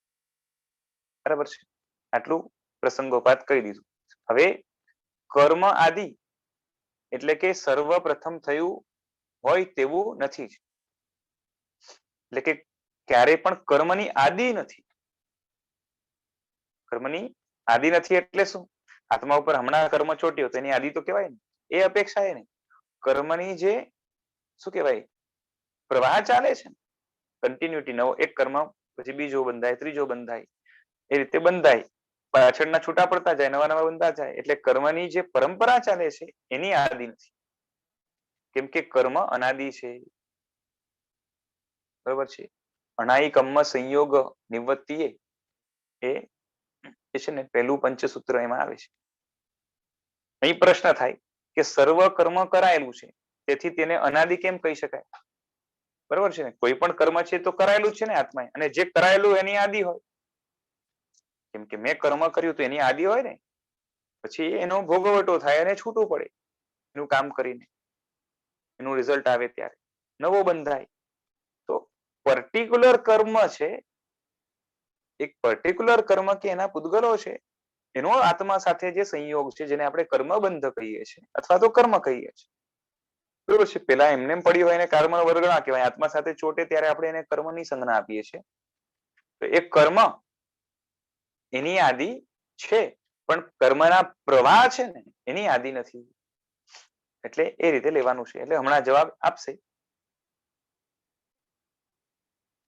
બરાબર છે? આટલું પ્રસંગોપાત કહી દીધું. હવે કર્મ આદિ એટલે કે સર્વપ્રથમ થયું હોય તેવું નથી જ, એટલે કે ક્યારે પણ કર્મની આદિ નથી. કર્મની આદિ નથી એટલે શું? આત્મા ઉપર હમણાં કર્મ ચોટ્યો તો એની આદિ તો કહેવાય ને, એ અપેક્ષા એ નહીં. કર્મની જે શું કહેવાય પ્રવાહ ચાલે છે, કન્ટિન્યુટી, નવો એક કર્મ પછી બીજો બંધાય, ત્રીજો બંધાય, એ રીતે બંધાય, પાછળના છૂટા પડતા જાય, નવા બંધા જાય. એટલે કર્મની જે પરંપરા ચાલે છે એની આદિ નથી, કેમ કે કર્મ અનાદિ છે, બરોબર છે? અનાયિ કર્મ સંયોગ નિવૃત્તિએ એ છે ને પહેલું પંચસૂત્ર એમાં આવે છે. અહીં પ્રશ્ન થાય કે સર્વ કર્મ કરાયેલું છે તેથી તેને અનાદિ કેમ કહી શકાય? બરોબર છે ને? કોઈ પણ કર્મ છે તો કરાયેલું છે ને આત્માએ, અને જે કરાયેલું એની આદિ હોય. કેમ કે મેં કર્મ કર્યું તો એની આદિ હોય ને, પછી એનો ભોગવટો થાય અને છૂટું પડે એનું કામ કરીને, એનું રિઝલ્ટ આવે ત્યારે નવો બંધાય. તો પર્ટિક્યુલર કર્મ છે, એક પર્ટિક્યુલર કર્મ કે એના પૂતગલો છે, એનો આત્મા સાથે જે સંયોગ છે જેને આપણે કર્મબંધ કહીએ છીએ અથવા તો કર્મ કહીએ છીએ, બરોબર છે? પેલા એમને પડ્યું હોય એને કર્મ વર્ગ ના કહેવાય, આત્મા સાથે ચોટે ત્યારે આપણે એને કર્મની સંજ્ઞા આપીએ છીએ. તો એ કર્મ એની આદિ છે, પણ કર્મના પ્રવાહ છે ને એની આદિ નથી. એટલે એ રીતે લેવાનું છે. એટલે હમણાં જવાબ આપશે.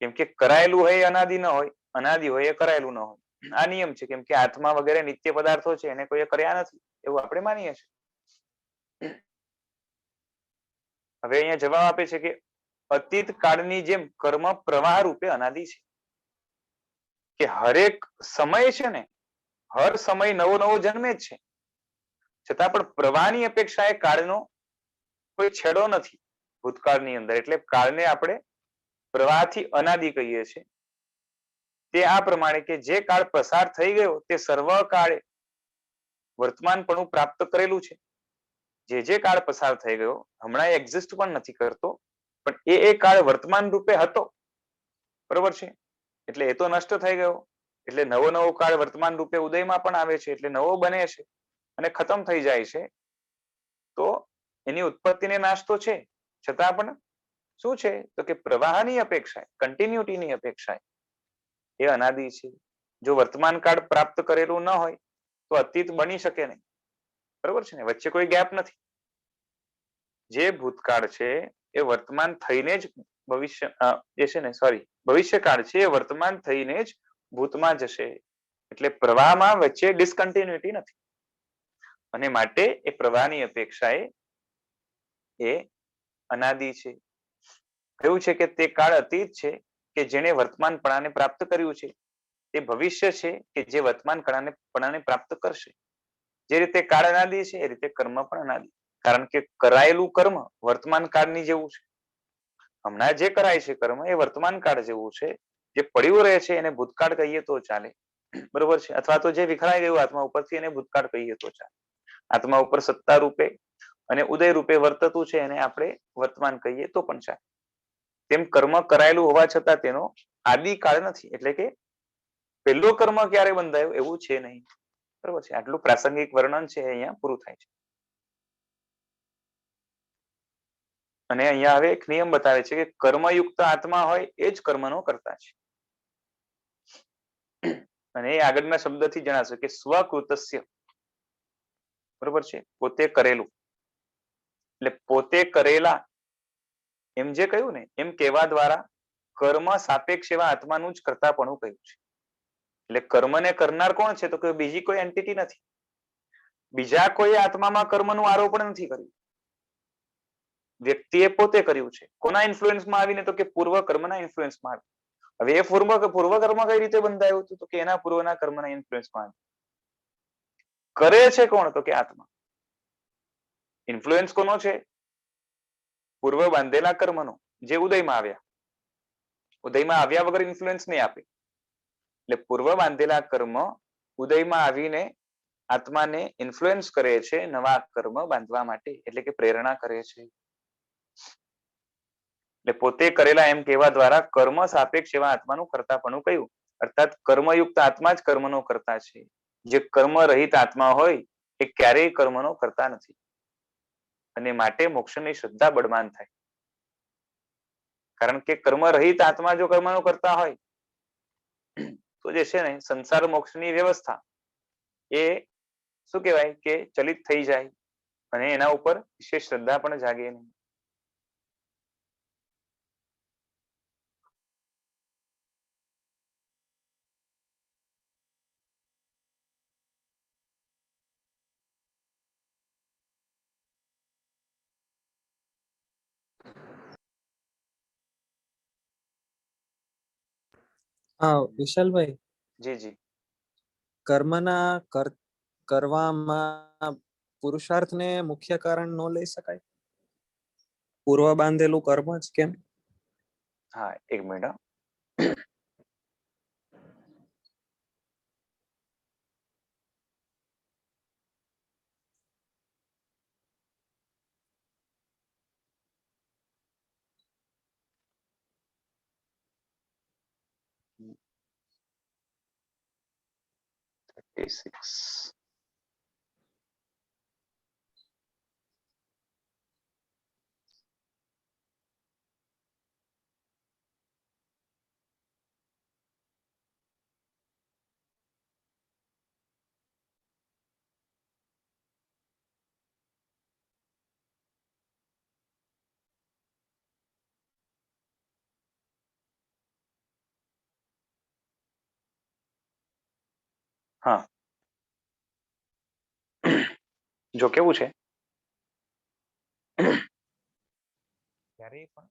કેમ કે કરાયેલું હોય એ અનાદિ ન હોય, અનાદિ હોય એ કરાયેલું ન હોય. આ નિયમ છે. કેમ કે આત્મા વગેરે નિત્ય પદાર્થો છે એને કોઈએ કર્યા નથી એવું આપણે માનીએ છીએ. હવે અહીંયા જવાબ આપે છે કે અતીત કાળની જેમ કર્મ પ્રવાહ રૂપે અનાદિ છે. કે હરેક સમય છે ને, હર સમય નવો નવો જન્મે જ છે. છતાં પણ પ્રવાહની અપેક્ષાએ કાળનો કોઈ છેડો નથી ભૂતકાળની અંદર. એટલે કાળને આપણે પ્રવાહથી અનાદિ કહીએ છીએ. તે આ પ્રમાણે કે જે કાળ પસાર થઈ ગયો તે સર્વ કાળે વર્તમાનપણું પ્રાપ્ત કરેલું છે. જે કાળ પસાર થઈ ગયો હમણાં એક્ઝિસ્ટ પણ નથી કરતો, પણ એ કાળ વર્તમાન રૂપે હતો. બરોબર છે. એટલે એ તો નષ્ટ થઈ ગયો. એટલે નવો નવો કાળ વર્તમાન રૂપે ઉદયમાં પણ આવે છે. એટલે નવો બને છે અને ખતમ થઈ જાય છે. તો એની ઉત્પત્તિને નાશ તો છે, છતાં પણ શું છે તો કે પ્રવાહની અપેક્ષાએ, કન્ટિન્યુટીની અપેક્ષાએ એ અનાદિ છે. જો વર્તમાન કાળ પ્રાપ્ત કરેલું ન હોય તો અતીત બની શકે નહીં. બરોબર છે ને, વચ્ચે કોઈ ગેપ નથી. જે ભૂતકાળ છે એ વર્તમાન થઈને જ ભવિષ્ય જે છે ને સોરી ભવિષ્યકાળ છે એ વર્તમાન થઈને જ ભૂતમાં જશે. એટલે પ્રવાહમાં વચ્ચે ડિસકન્ટિન્યુટી નથી અને માટે એ પ્રવાહની અપેક્ષાએ એ અનાદિ છે. એવું છે કે તે કાળ અતીત છે કે જેને વર્તમાનપણાને પ્રાપ્ત કર્યું છે. તે ભવિષ્ય છે કે જે વર્તમાનપણાને પ્રાપ્ત કરશે. જે રીતે કાળ અનાદિ છે એ રીતે કર્મ પણ અનાદિ. કારણ કે કરાયેલું કર્મ વર્તમાન કાળની જેવું છે. હમણાં જે કરાય છે કર્મ એ વર્તમાન કાળ જેવું છે. જે પડ્યું રહે છે એને ભૂતકાળ કહીએ તો ચાલે. બરોબર છે. અથવા તો જે વિખરાઈ ગયું આત્મા ઉપરથી એને ભૂતકાળ કહીએ તો ચાલે. આત્મા ઉપર સત્તા રૂપે અને ઉદય રૂપે વર્તતું છે એને આપણે વર્તમાન કહીએ તો પણ ચાલે. તેમ કર્મ કરાયેલું હોવા છતાં તેનો આદિકાળ નથી. એટલે કે પહેલો કર્મ ક્યારે બંધાયો એવું છે નહીં. બરોબર છે. આટલું પ્રાસંગિક વર્ણન છે અહીંયા પૂરું થાય છે. અને અહીંયા હવે એક નિયમ બતાવે છે કે કર્મયુક્ત આત્મા હોય એ જ કર્મનો કર્તા છે. અને એ આગળના શબ્દથી જણાશે કે સ્વકૃતસ્ય. બરોબર છે. પોતે કરેલું. એટલે પોતે કરેલા એમ જે કહ્યું ને એમ કહેવા દ્વારા કર્મ સાપેક્ષ એવા આત્માનું જ કર્તાપણું કહ્યું છે. એટલે કર્મને કરનાર કોણ છે તો કે બીજી કોઈ એન્ટિટી નથી. બીજા કોઈ આત્મામાં કર્મનું આરોપણ નથી કર્યું. વ્યક્તિએ પોતે કર્યું છે. કોના ઇન્ફ્લુઅન્સમાં આવીને તો કે પૂર્વ કર્મના ઇન્ફ્લુઅન્સમાં આવી. હવે એ પૂર્વ કર્મ કઈ રીતે બંધાયું હતું તો કે એના પૂર્વના કર્મના ઇન્ફ્લુઅન્સમાં આવી. કરે છે કોણ તો કે આત્મા. ઇન્ફ્લુઅન્સ કોનો છે? પૂર્વ બાંધેલા કર્મનો જે ઉદયમાં આવ્યા. ઉદયમાં આવ્યા વગર ઇન્ફ્લુઅન્સ નહીં આપે. એટલે પૂર્વ બાંધેલા કર્મ ઉદયમાં આવીને આત્માને ઇન્ફ્લુઅન્સ કરે છે નવા કર્મ બાંધવા માટે. એટલે કે પ્રેરણા કરે છે. એટલે પોતે કરેલા એમ કહેવા દ્વારા કર્મ સાપેક્ષ એવા આત્માનું કર્તાપણું કહ્યું. અર્થાત કર્મયુક્ત આત્મા જ કર્મનો કર્તા છે. જે કર્મ રહિત આત્મા હોય એ ક્યારેય કર્મનો કરતા નથી. અને માટે મોક્ષની શ્રદ્ધા બળવાન થાય. કારણ કે કર્મ રહિત આત્મા જો કર્મનો કરતા હોય તો જે છે ને સંસાર મોક્ષની વ્યવસ્થા એ શું કહેવાય કે ચલિત થઈ જાય અને એના ઉપર વિશેષ શ્રદ્ધા પણ જાગે નહીં. હા વિશાલભાઈ, જી જી. કર્મના કરવામાં પુરુષાર્થને મુખ્ય કારણ ન લઈ શકાય? પૂર્વ બાંધેલું કર્મ જ કેમ? હા એક મિનિટ. Basics. હા, જો કેવું છે ક્યારેય પણ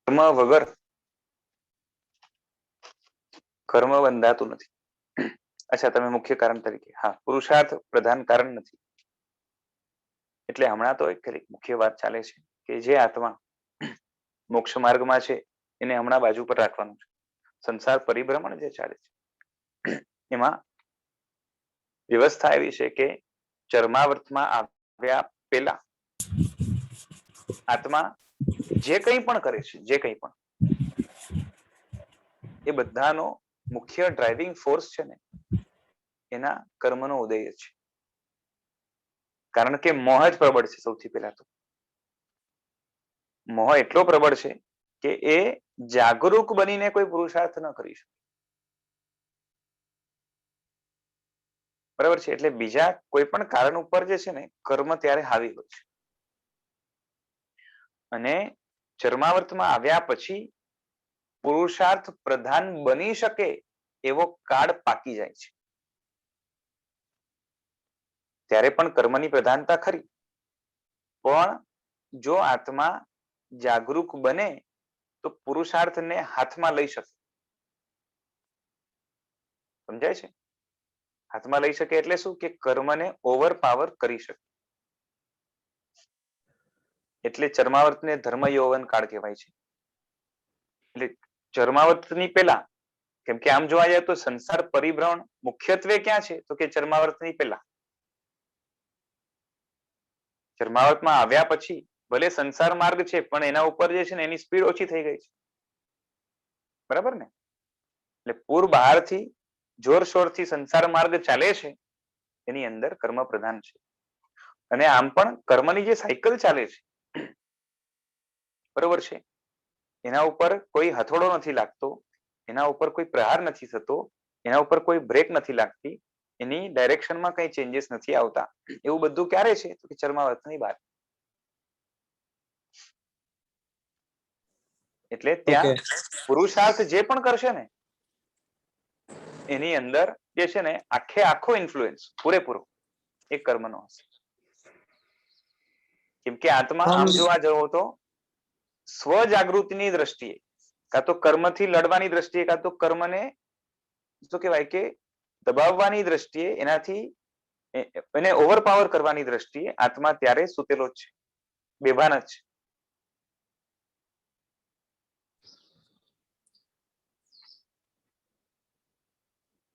કર્મ વગર કર્મ બંધાતું નથી. અચ્છા, તમે મુખ્ય કારણ તરીકે, હા, પુરુષાર્થ પ્રધાન કારણ નથી. એટલે હમણાં તો એક મુખ્ય વાત ચાલે છે કે જે આત્મા મોક્ષ માર્ગમાં છે એને હમણાં બાજુ પર રાખવાનું છે. સંસાર પરિભ્રમણ જે ચાલે છે એમાં વ્યવસ્થા એવી છે કે ચર્માવર્તમાં આવ્યા પેલા આત્મા જે કંઈ પણ કરે છે, જે કંઈ પણ, એ બધાનો મુખ્ય ડ્રાઇવિંગ ફોર્સ છે ને એના કર્મનો ઉદય છે. કારણ કે મોહ જ પ્રબળ છે. સૌથી પહેલા તો મોહ એટલો પ્રબળ છે કે એ જાગૃત બનીને કોઈ પુરુષાર્થ ન કરી શકે. બરાબર છે? એટલે બીજા કોઈ પણ કારણ ઉપર જે છે ને કર્મ ત્યારે હાવી હોય છે. અને ચર્માવર્તમાં આવ્યા પછી પુરુષાર્થ પ્રધાન બની શકે એવો કાળ પાકી જાય છે. ત્યારે પણ કર્મની પ્રધાનતા ખરી, પણ જો આત્મા જાગૃત બને તો પુરુષાર્થને હાથમાં લઈ શકે. સમજાય છે? હાથમાં લઈ શકે એટલે શું? કે કર્મને ઓવર પાવર કરી શકે. એટલે ચર્માવર્તને ધર્મ યૌવન કાળ કહેવાય છે. એટલે ચર્માવર્તની પહેલા, કેમ કે આમ જોવા જાય તો સંસાર પરિભ્રમણ મુખ્યત્વે ક્યાં છે? તો કે ચર્માવર્તની પહેલા. ચર્માવર્તમાં આવ્યા પછી ભલે સંસાર માર્ગ છે પણ એના ઉપર જે છે ને એની સ્પીડ ઓછી થઈ ગઈ છે. બરાબર ને? એટલે પૂર બહારથી જોરશોરથી સંસાર માર્ગ ચાલે છે એની અંદર કર્મ પ્રધાન છે. અને આમ પણ કર્મની જે સાયકલ ચાલે છે, બરોબર છે, એના ઉપર કોઈ હથોડો નથી લાગતો, એના ઉપર કોઈ પ્રહાર નથી થતો, એના ઉપર કોઈ બ્રેક નથી લાગતી, એની ડાયરેક્શનમાં કઈ ચેન્જીસ નથી આવતા. એવું બધું ક્યારે છે? તો કે ચર્માવર્તની બહાર. એટલે ત્યાં પુરુષાર્થ જે પણ કરશે ને એની અંદર જે છે ને આખે આખો ઇન્ફ્લુએન્સ પૂરેપૂરો એ કર્મનો હશે. કેમ કે આત્મા આમ જોવા જવો તો સ્વજાગૃતિની દ્રષ્ટિએ, કાં તો કર્મથી લડવાની દ્રષ્ટિએ, કાં તો કર્મને શું કહેવાય કે દબાવવાની દ્રષ્ટિએ, એનાથી એને ઓવરપાવર કરવાની દ્રષ્ટિએ આત્મા ત્યારે સુતેલો જ છે, બેભાન જ છે.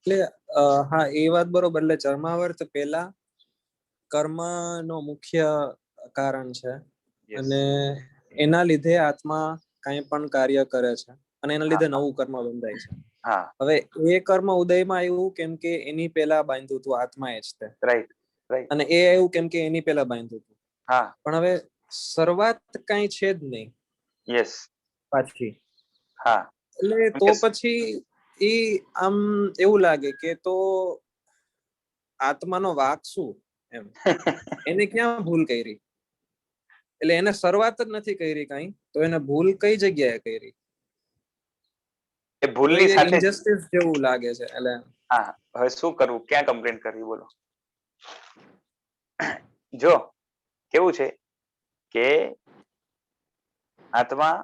એટલે હા, એ વાત બરોબર. એટલે ચર્માવર્ત પહેલા કર્મનો મુખ્ય કારણ છે અને એના લીધે આત્મા કંઈ પણ કાર્ય કરે છે અને એના લીધે નવું કર્મ બંધાય છે. હા, હવે એ કર્મ ઉદયમાં આવ્યું કેમ કે એની પહેલા બાંધ્યું હતું આત્મા એ જ તે, રાઈટ રાઈટ. અને એ આવ્યું કેમ કે એની પહેલા બાંધ્યું હતું. હા, પણ હવે શરૂઆત કઈ છે જ નહીં યસ, પાછી. હા. એટલે તો પછી એ આમ એવું લાગે કે તો આત્માનો વાક શું એમ, એને ક્યાં ભૂલ કરી? એટલે એને શરૂઆત જ નથી કરી કઈ, તો એને ભૂલ કઈ જગ્યાએ કરી? એ ભૂલની સાથે ઇનજસ્ટિસ જેવું લાગે છે. એટલે હા, હવે શું કરવું, ક્યાં કમ્પ્લેન કરવી, બોલો? જો કેવું છે કે આત્મા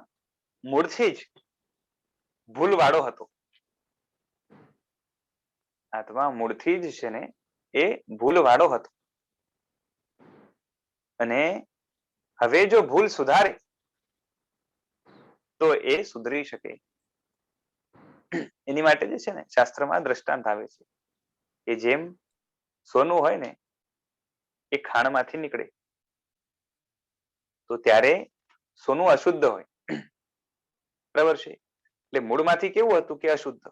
મૂળથી જ ભૂલવાળો હતો. આત્મા મૂળથી જ છે ને એ ભૂલવાળો હતો. અને હવે જો ભૂલ સુધારે તો એ સુધરી શકે. એની માટે જે છે ને શાસ્ત્રમાં દ્રષ્ટાંત આવે છે કે જેમ સોનું હોય ને એ ખાણમાંથી નીકળે તો ત્યારે સોનું અશુદ્ધ હોય, બરાબર છે? એટલે મૂળમાંથી કેવું હતું કે અશુદ્ધ,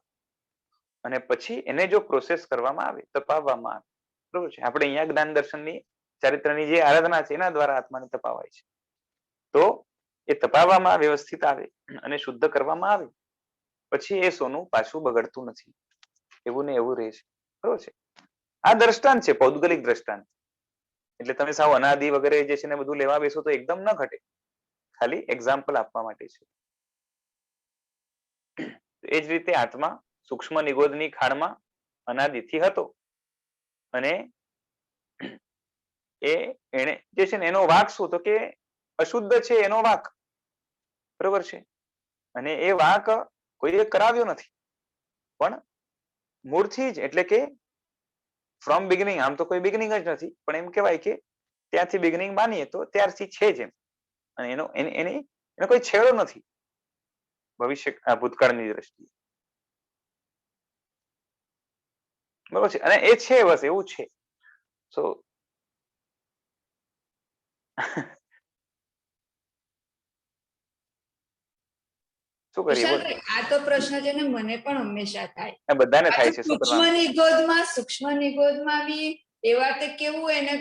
અને પછી એને જો પ્રોસેસ કરવામાં આવે, તપાવવામાં આવે, બરોબર છે? આપણે અહીંયા જ્ઞાન દર્શનની ચારિત્રની જે આરાધના છે એના દ્વારા આત્માને તપાવાય છે. તો એ તપાવવામાં વ્યવસ્થિત આવે અને શુદ્ધ કરવામાં આવે પછી એ સોનું પાછું બગડતું નથી, એવું ને એવું રહે છે, બરોબર છે? આ દ્રષ્ટાંત છે, પૌદ્ગલિક દ્રષ્ટાંત. એટલે તમે સાવ અનાદિ વગેરે જે છે ને બધું લેવા બેસો તો એકદમ ન ઘટે, ખાલી એક્ઝામ્પલ આપવા માટે છે. એ જ રીતે આત્મા સૂક્ષ્મ નિગોદની ખાણમાં અનાદિથી હતો અને એને જે છે ને એનો વાક શું તો કે અશુદ્ધ છે એનો વાક, બરોબર છે, અને એ વાક કોઈએ કરાવ્યો નથી, પણ મૂળથી જ, એટલે કે ફ્રોમ બિગિનિંગ, આમ તો કોઈ બિગિનિંગ જ નથી, પણ એમ કહેવાય કે ત્યાંથી બિગિનિંગ માનીએ તો ત્યારથી છે જ એમ, અને એનો કોઈ છેડો નથી ભવિષ્ય ભૂતકાળની દ્રષ્ટિએ, બરોબર છે, અને એ છે બસ એવું છે. સો શું કરીએ બોલો, વિશાલભાઈ, આ તો પ્રશ્ન છે ને મને પણ હંમેશા થાય. આ બધાને થાય પાછું છે, શું કરવાનું. સૂક્ષ્મ નિગોદમાં બી એવા તે કેવું એને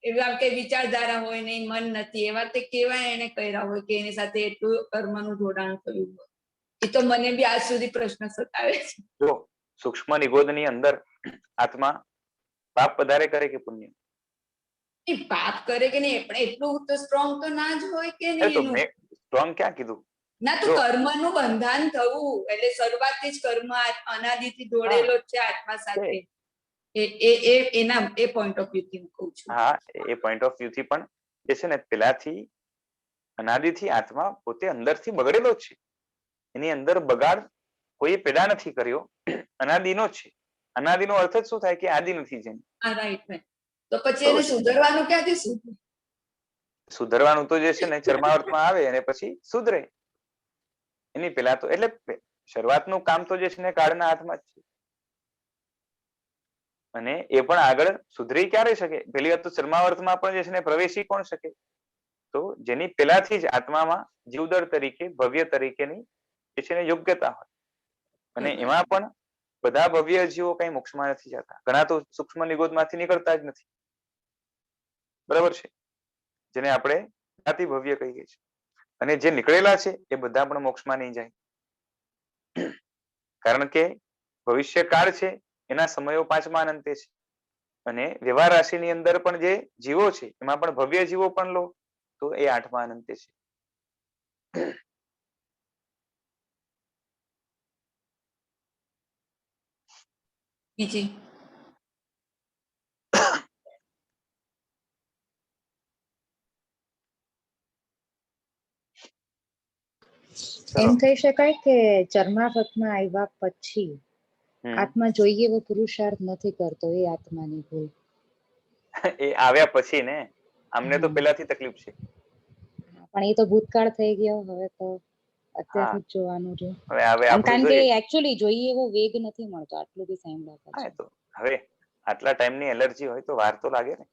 એવા કે વિચારધારા હોય ને મન નથી, એવા તે કેવા એને કર્યા હોય કે એની સાથે એટલું કર્મનું જોડાણ થયું હોય. એ તો મને બી આજ સુધી પ્રશ્ન સતાવે છે. જો સૂક્ષ્મ નિગોદની અંદર આત્મા પાપ વધારે કરે કે પુણ્ય? પાપ કરે કે નહીં પણ એટલું તો સ્ટ્રોંગ તો ના જ હોય કે નહીં તો એનું. મેં સ્ટ્રોંગ ક્યાં કીધું? ના તો કર્મનું બંધાન થવું એટલે શરૂઆતથી જ કર્મ અનાદિથી જોડેલો છે આત્મા સાથે. એના એ પોઈન્ટ ઓફ વ્યૂ થી હું કહું છું. હા, એ પોઈન્ટ ઓફ વ્યૂ થી પણ જે છે ને પેલાથી અનાદિથી આત્મા પોતે અંદરથી બગડેલો જ છે. એની અંદર બગાડ કોઈ પેદા નથી કર્યો, અનાદિનો જ છે. અનાદિનો અર્થ જ શું થાય કે આદિ નથી જેમ. રાઈટ. તો પછી એને સુધરવાનું ક્યાંથી સુધરે? સુધરવાનું તો જે છે ને ચર્માવર્તમાં આવે અને પછી સુધરે. એની પેલા તો એટલે શરૂઆતનું કામ તો જે છે ને કાળના હાથમાં જ છે. અને એ પણ આગળ સુધરી ક્યારે શકે? પેલી વાત તો ચર્માવર્તમાં પણ જે છે ને પ્રવેશી કોણ શકે? તો જેની પેલાથી જ આત્મામાં જીવદર તરીકે, ભવ્ય તરીકેની જે છે ને યોગ્યતા હોય. અને એમાં પણ બધા ભવ્ય જીવો કઈ મોક્ષમાં નથી જતા. ઘણા તો સૂક્ષ્મ નિગોદમાંથી નીકળતા જ નથી. બરાબર છે? જેને આપણે જ્ઞાતિ ભવ્ય કહીએ છીએ. અને જે નીકળેલા છે એ બધા પણ મોક્ષમાં નહીં જાય. કારણ કે ભવિષ્ય કાળ છે એના સમયો પાંચમા અનંતે છે. અને વ્યવહાર રાશિની અંદર પણ જે જીવો છે એમાં પણ ભવ્ય જીવો પણ લો તો એ આઠમા અનંતે છે. બીજી એમ કહી શકાય કે ચર્માવતમાં આવ્યા પછી આત્મા જોઈએ એવો પુરુષાર્થ નથી કરતો, એ આત્માની ભૂલ. એ આવ્યા પછી ને, અમને તો પેલાથી તકલીફ છે. પણ એ તો ભૂતકાળ થઈ ગયો, હવે તો અત્યારથી જ જોવાનું રહ્યું. હવે કારણ કે એકચ્યુઅલી જોઈએ એવો વેગ નથી મળતો, આટલું બી સાંભળ્યા પછી. તો હવે આટલા ટાઈમની એલર્જી હોય તો વાર તો લાગે ને.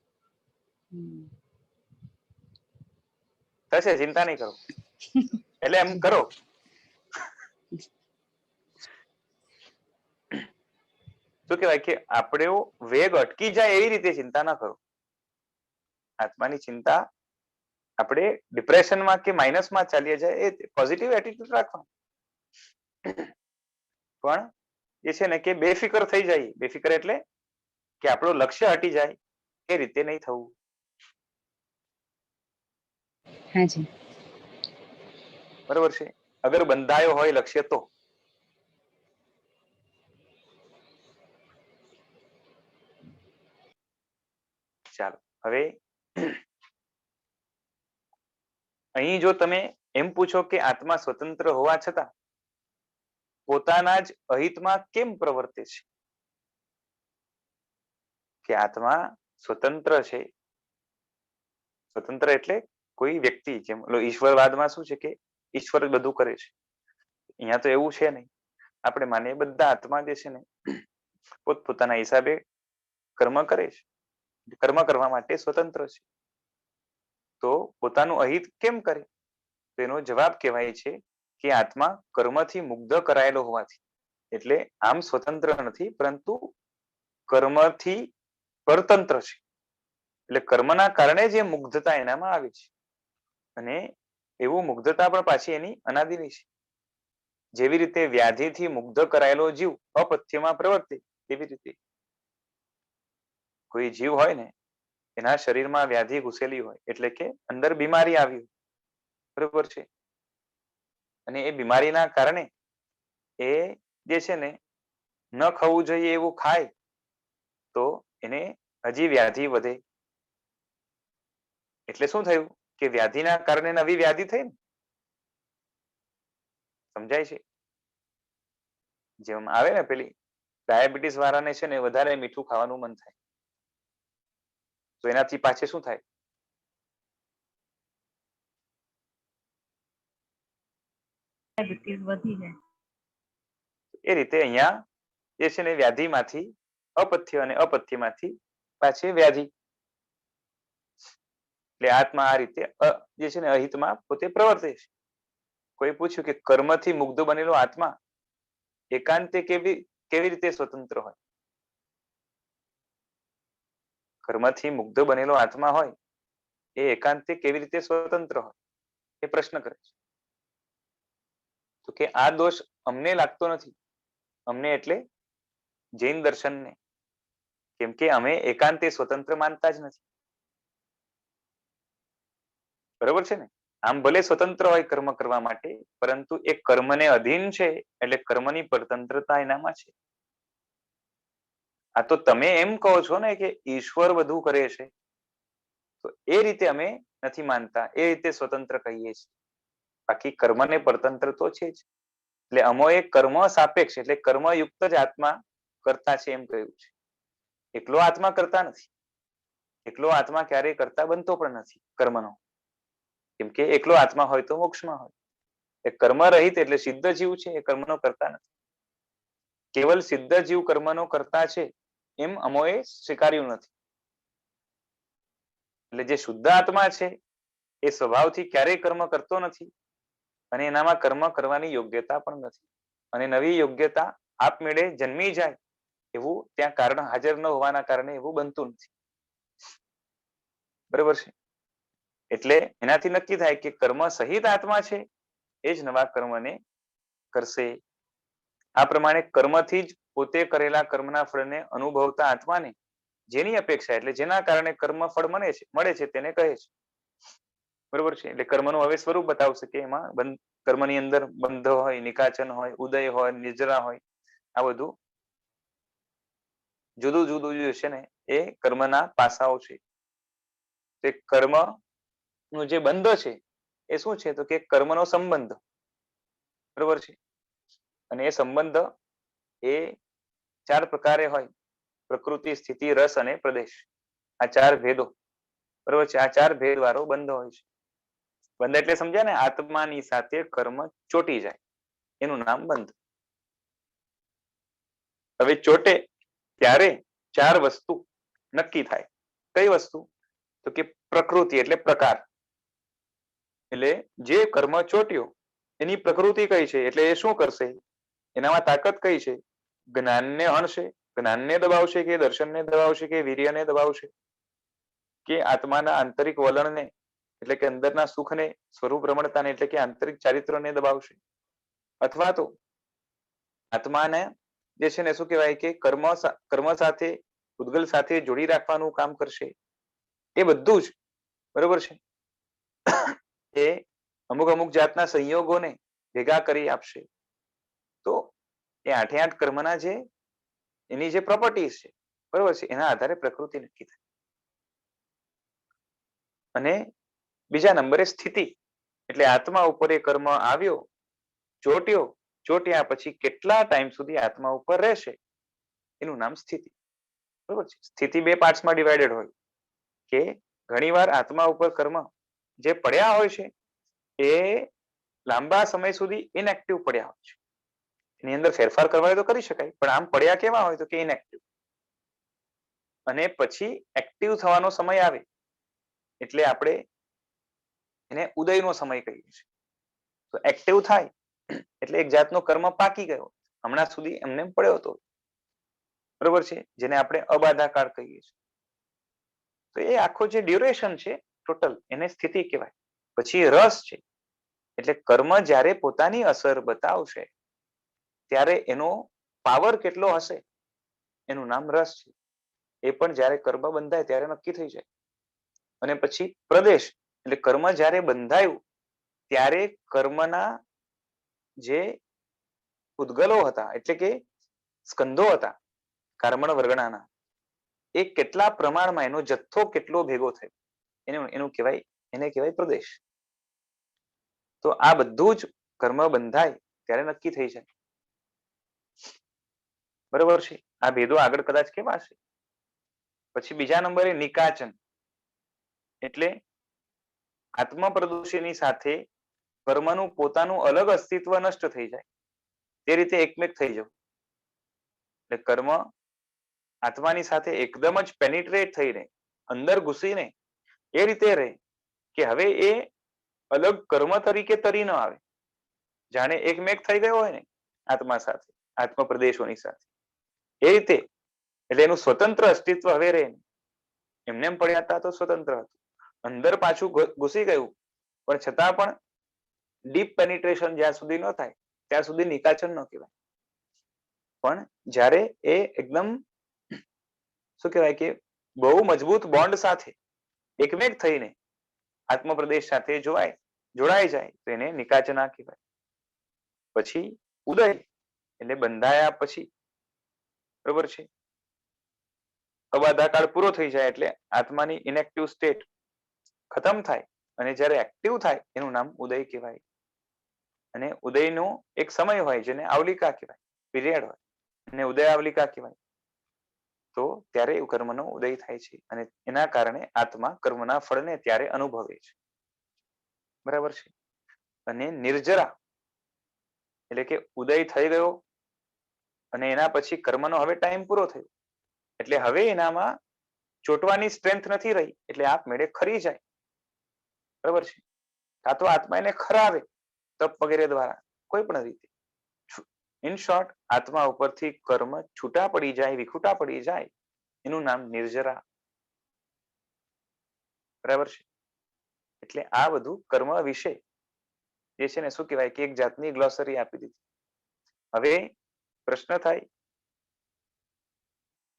થશે, ચિંતા નહીં કરો. એટલે એમ કરો, શું કહેવાય કે આપણે વેગ અટકી જાય એવી રીતે ચિંતા ના કરો. આત્માની ચિંતા આપણે ડિપ્રેશનમાં કે માઇનસમાં ચાલીએ જાય એ પોઝિટિવ એટીટ્યુડ રાખવાનું. પણ એ છે ને કે બેફિકર થઈ જાય. બેફિકર એટલે કે આપણું લક્ષ્ય હટી જાય એ રીતે નહીં થવું. હાજી, બરોબર છે. અગર બંધાયો હોય લક્ષ્ય તો. ચાલો હવે અહીં જો તમે એમ પૂછો કે આત્મા સ્વતંત્ર હોવા છતાં પોતાના જ અહિતમાં કેમ પ્રવર્તે છે, કે આત્મા સ્વતંત્ર છે. સ્વતંત્ર એટલે કોઈ વ્યક્તિ, જેમ ઈશ્વરવાદમાં શું છે કે ઈશ્વર જ બધું કરે છે. અહીંયા તો એવું છે નહીં. આપણે માનીએ બધા આત્મા જે છે ને પોતપોતાના હિસાબે કર્મ કરે છે. કર્મ કરવા માટે સ્વતંત્ર છે. તો પોતાનું અહિત કેમ કરે? તો એનો જવાબ કહેવાય છે કે આત્મા કર્મથી મુગ્ધ કરાયેલો હોવાથી. એટલે આમ સ્વતંત્ર નથી, પરંતુ કર્મથી પરતંત્ર છે. એટલે કર્મના કારણે જે મુગ્ધતા એનામાં આવે છે. અને એવું મુગ્ધતા પણ પાછી એની અનાદિની છે. જેવી રીતે વ્યાધિથી મુગ્ધ કરાયેલો જીવ અપથ્યમાં પ્રવર્તે, એવી રીતે કોઈ જીવ હોય ને એના શરીરમાં વ્યાધિ ઘૂસેલી હોય, એટલે કે અંદર બીમારી આવી હોય, બરોબર છે, અને એ બીમારીના કારણે એ જે છે ને ન ખાવું જોઈએ એવું ખાય તો એને હજી વ્યાધિ વધે. એટલે શું થયું કે વ્યાધિના કારણે નવી વ્યાધિ થઈ ને. સમજાય છે? જેમ આવે ને પેલી ડાયાબિટીસ વાળાને છે ને વધારે મીઠું ખાવાનું મન થાય, તો એનાથી પાછે શું થાય? એ રીતે અહીંયા જે છે ને વ્યાધિમાંથી અપથ્ય અને અપથ્યમાંથી પાછી વ્યાધિ. એટલે આત્મા આ રીતે જે છે ને અહિતમાં પોતે પ્રવર્તે છે. કોઈ પૂછ્યું કે કર્મથી મુગ્ધ બનેલો આત્મા એકાંતે કેવી રીતે સ્વતંત્ર હોય? કર્મથી મુગ્ધ બનેલો આત્મા હોય એ એકાંતે કેવી રીતે સ્વતંત્ર હોય એ પ્રશ્ન કરે છે. તો કે આ દોષ અમને લાગતો નથી. અમને એટલે જૈન દર્શનને, કેમ કે અમે એકાંતે સ્વતંત્ર માનતા જ નથી. બરોબર છે ને? આમ ભલે સ્વતંત્ર હોય કર્મ કરવા માટે, પરંતુ એ કર્મને અધીન છે એટલે કર્મની સ્વતંત્રતા એનામાં છે. આ તો તમે એમ કહો છો ને કે ઈશ્વર બધું કરે છે, તો એ રીતે અમે નથી માનતા, એ રીતે સ્વતંત્ર કહીએ છીએ. બાકી કર્મને પરતંત્ર તો છે જ. એટલે અમોએ કર્મ સાપેક્ષ એટલે કર્મયુક્ત જ આત્મા કરતા છે એમ કહ્યું છે. એકલો આત્મા કરતા નથી. એકલો આત્મા ક્યારેય કરતા બનતો પણ નથી કર્મનો. કેમ કે એકલો આત્મા હોય તો મોક્ષમાં હોય. એ કર્મ રહિત એટલે સિદ્ધ જીવ છે, એ કર્મનો કરતા નથી. કેવલ સિદ્ધ જીવ કર્મનો કરતા છે એમ અમોએ સ્વીકાર્યું નથી. એટલે જે શુદ્ધ આત્મા છે એ સ્વભાવથી ક્યારેય કર્મ કરતો નથી અને એનામાં કર્મ કરવાની યોગ્યતા પણ નથી. અને નવી યોગ્યતા આપમેળે જન્મી જાય એવું ત્યાં કારણ હાજર ન હોવાના કારણે એવું બનતું નથી. બરોબર છે? એટલે એનાથી નક્કી થાય કે કર્મ સહિત આત્મા છે એ જ નવા કર્મને કરશે. આ પ્રમાણે કર્મથી જ પોતે કરેલા કર્મના ફળને અનુભવતા આત્માને જેની અપેક્ષા એટલે જેના કારણે કર્મ ફળ મળે છે તેને કહે છે. બરોબર છે? એટલે કર્મનું હવે સ્વરૂપ બતાવશે કે એમાં કર્મની અંદર બંધ હોય, નિકાચન હોય, ઉદય હોય, નિજરા હોય, આ બધું જુદું જુદું જે છે ને એ કર્મના પાસાઓ છે. તે કર્મ નું જે બંધ છે એ શું છે? તો કે કર્મનો સંબંધ. બરોબર છે? અને એ સંબંધ એ 4 પ્રકારે હોય: પ્રકૃતિ, સ્થિતિ, રસ અને પ્રદેશ. આ 4 ભેદો. બરોબર છે? આ 4 ભેદ વાળો બંધ હોય છે. બંધ એટલે સમજ્યા ને? આત્માની સાથે કર્મ ચોટી જાય એનું નામ બંધ. હવે ચોટે ત્યારે 4 વસ્તુ નક્કી થાય. કઈ વસ્તુ? તો કે પ્રકૃતિ એટલે પ્રકાર. એટલે જે કર્મ ચોટ્યો એની પ્રકૃતિ કઈ છે? એટલે એ શું કરશે? એનામાં તાકાત કઈ છે? જ્ઞાનને હણશે, જ્ઞાનને દબાવશે કે દર્શનને દબાવશે કે વીર્યને દબાવશે કે આત્માના આંતરિક વલણને એટલે કે અંદરના સુખને, સ્વરૂપ રમણતાને એટલે કે આંતરિક ચારિત્રને દબાવશે, અથવા તો આત્માને જે છે ને શું કહેવાય કે કર્મ સાથે, ઉદ્ગલ સાથે જોડી રાખવાનું કામ કરશે. એ બધું જ બરોબર છે એ અમુક જાતના સંયોગોને ભેગા કરી આપશે. તો એ 8 કર્મના જે એની જે પ્રોપર્ટીઝ છે બરોબર છે એના આધારે પ્રકૃતિ નક્કી થાય. અને બીજા નંબરે સ્થિતિ એટલે આત્મા ઉપર એ કર્મ આવ્યો, ચોટ્યા પછી કેટલા ટાઈમ સુધી આત્મા ઉપર રહેશે એનું નામ સ્થિતિ. બરોબર છે? સ્થિતિ 2 પાર્ટ્સમાં ડિવાઇડેડ હોય કે ઘણીવાર આત્મા ઉપર કર્મ જે પડ્યા હોય છે એ લાંબા સમય સુધી ઇનએક્ટિવ પડ્યા હોય છે. એની અંદર ફેરફાર કરવા હોય તો કરી શકાય, પણ આમ પડ્યા કેવા હોય તો કે ઇનએક્ટિવ. અને પછી એક્ટિવ થવાનો સમય આવે એટલે આપણે એને ઉદયનો સમય કહીએ છીએ. તો એક્ટિવ થાય એટલે એક જાતનો કર્મ પાકી ગયો, હમણાં સુધી એમને પડ્યો હતો. બરોબર છે? જેને આપણે અબાધા કાળ કહીએ છીએ. તો એ આખો જે ડ્યુરેશન છે ટોટલ એને સ્થિતિ કહેવાય. પછી રસ છે એટલે કર્મ જ્યારે પોતાની અસર બતાવશે ત્યારે એનો પાવર કેટલો હશે એનું નામ રસ છે. એ પણ જ્યારે કર્મ બંધાય ત્યારે નક્કી થઈ જાય. અને પછી પ્રદેશ એટલે કર્મ જ્યારે બંધાયું ત્યારે કર્મના જે ઉદ્ગલો હતા એટલે કે સ્કંદો હતા કર્મણ વર્ગણાના, એ કેટલા પ્રમાણમાં એનો જથ્થો કેટલો ભેગો થયો એને કહેવાય પ્રદેશ. તો આ બધું જ કર્મ બંધાય ત્યારે નક્કી થઈ જાય. બરોબર છે. આ ભેદો આગળ કદાચ કેવા છે. પછી બીજા નંબરે નિકાચન, એટલે આત્મ પ્રદોષીની સાથે કર્મનું પોતાનું અલગ અસ્તિત્વ નષ્ટ થઈ જાય તે રીતે એકમેક થઈ જવું. એટલે કર્મ આત્માની સાથે એકદમ જ પેનિટ્રેટ થઈને અંદર ઘૂસીને એ રીતે રહે કે હવે એ અલગ કર્મ તરીકે તરી ન આવે, જાણે એકમેક થઈ ગયો હોય ને આત્મા સાથે, આત્મ પ્રદેશોની સાથે, એ રીતે. એટલે એનું સ્વતંત્ર અસ્તિત્વ હવે રહે. એમને એમ પડ્યા હતા તો સ્વતંત્ર હતું, અંદર પાછું ઘૂસી ગયું, પણ છતાં પણ ડીપ પેનિટ્રેશન જ્યાં સુધી ન થાય ત્યાં સુધી નિકાચન ન કહેવાય. પણ જ્યારે એ એકદમ શું કહેવાય કે બહુ મજબૂત બોન્ડ સાથે એકમેક થઈને આત્મ પ્રદેશ સાથે જોડાઈ જાય તો એને નિકાચના કહેવાય. પછી ઉદય એટલે બંધાયા પછી, બરોબર છે, અબાધાકાળ પૂરો થઈ જાય એટલે આત્માની ઇનેક્ટિવ સ્ટેટ ખતમ થાય અને જ્યારે એક્ટિવ થાય એનું નામ ઉદય કહેવાય. અને ઉદયનો એક સમય હોય જેને આવલિકા કહેવાય, પીરિયડ હોય, અને ઉદય આવલિકા કહેવાય. તો ત્યારે કર્મનો ઉદય થાય છે અને એના કારણે આત્મા કર્મના ફળને ત્યારે અનુભવે છે. બરાબર છે. અને નિર્જરા એટલે કે ઉદય થઈ ગયો અને એના પછી કર્મનો હવે ટાઈમ પૂરો થયો એટલે હવે એનામાં ચોટવાની સ્ટ્રેન્થ નથી રહી એટલે આપમેળે ખરી જાય. બરાબર છે. કાં તો આત્મા એને ખરાવે તપ વગેરે દ્વારા, કોઈ પણ રીતે. ઇન શોર્ટ, આત્મા ઉપરથી કર્મ છૂટા પડી જાય, વિખૂટા પડી જાય, એનું નામ નિર્જરા. બરાબર છે. એટલે આ બધું કર્મ વિશે જે છે ને શું કહેવાય કે એક જાતની ગ્લોસરી આપી દીધી. હવે પ્રશ્ન થાય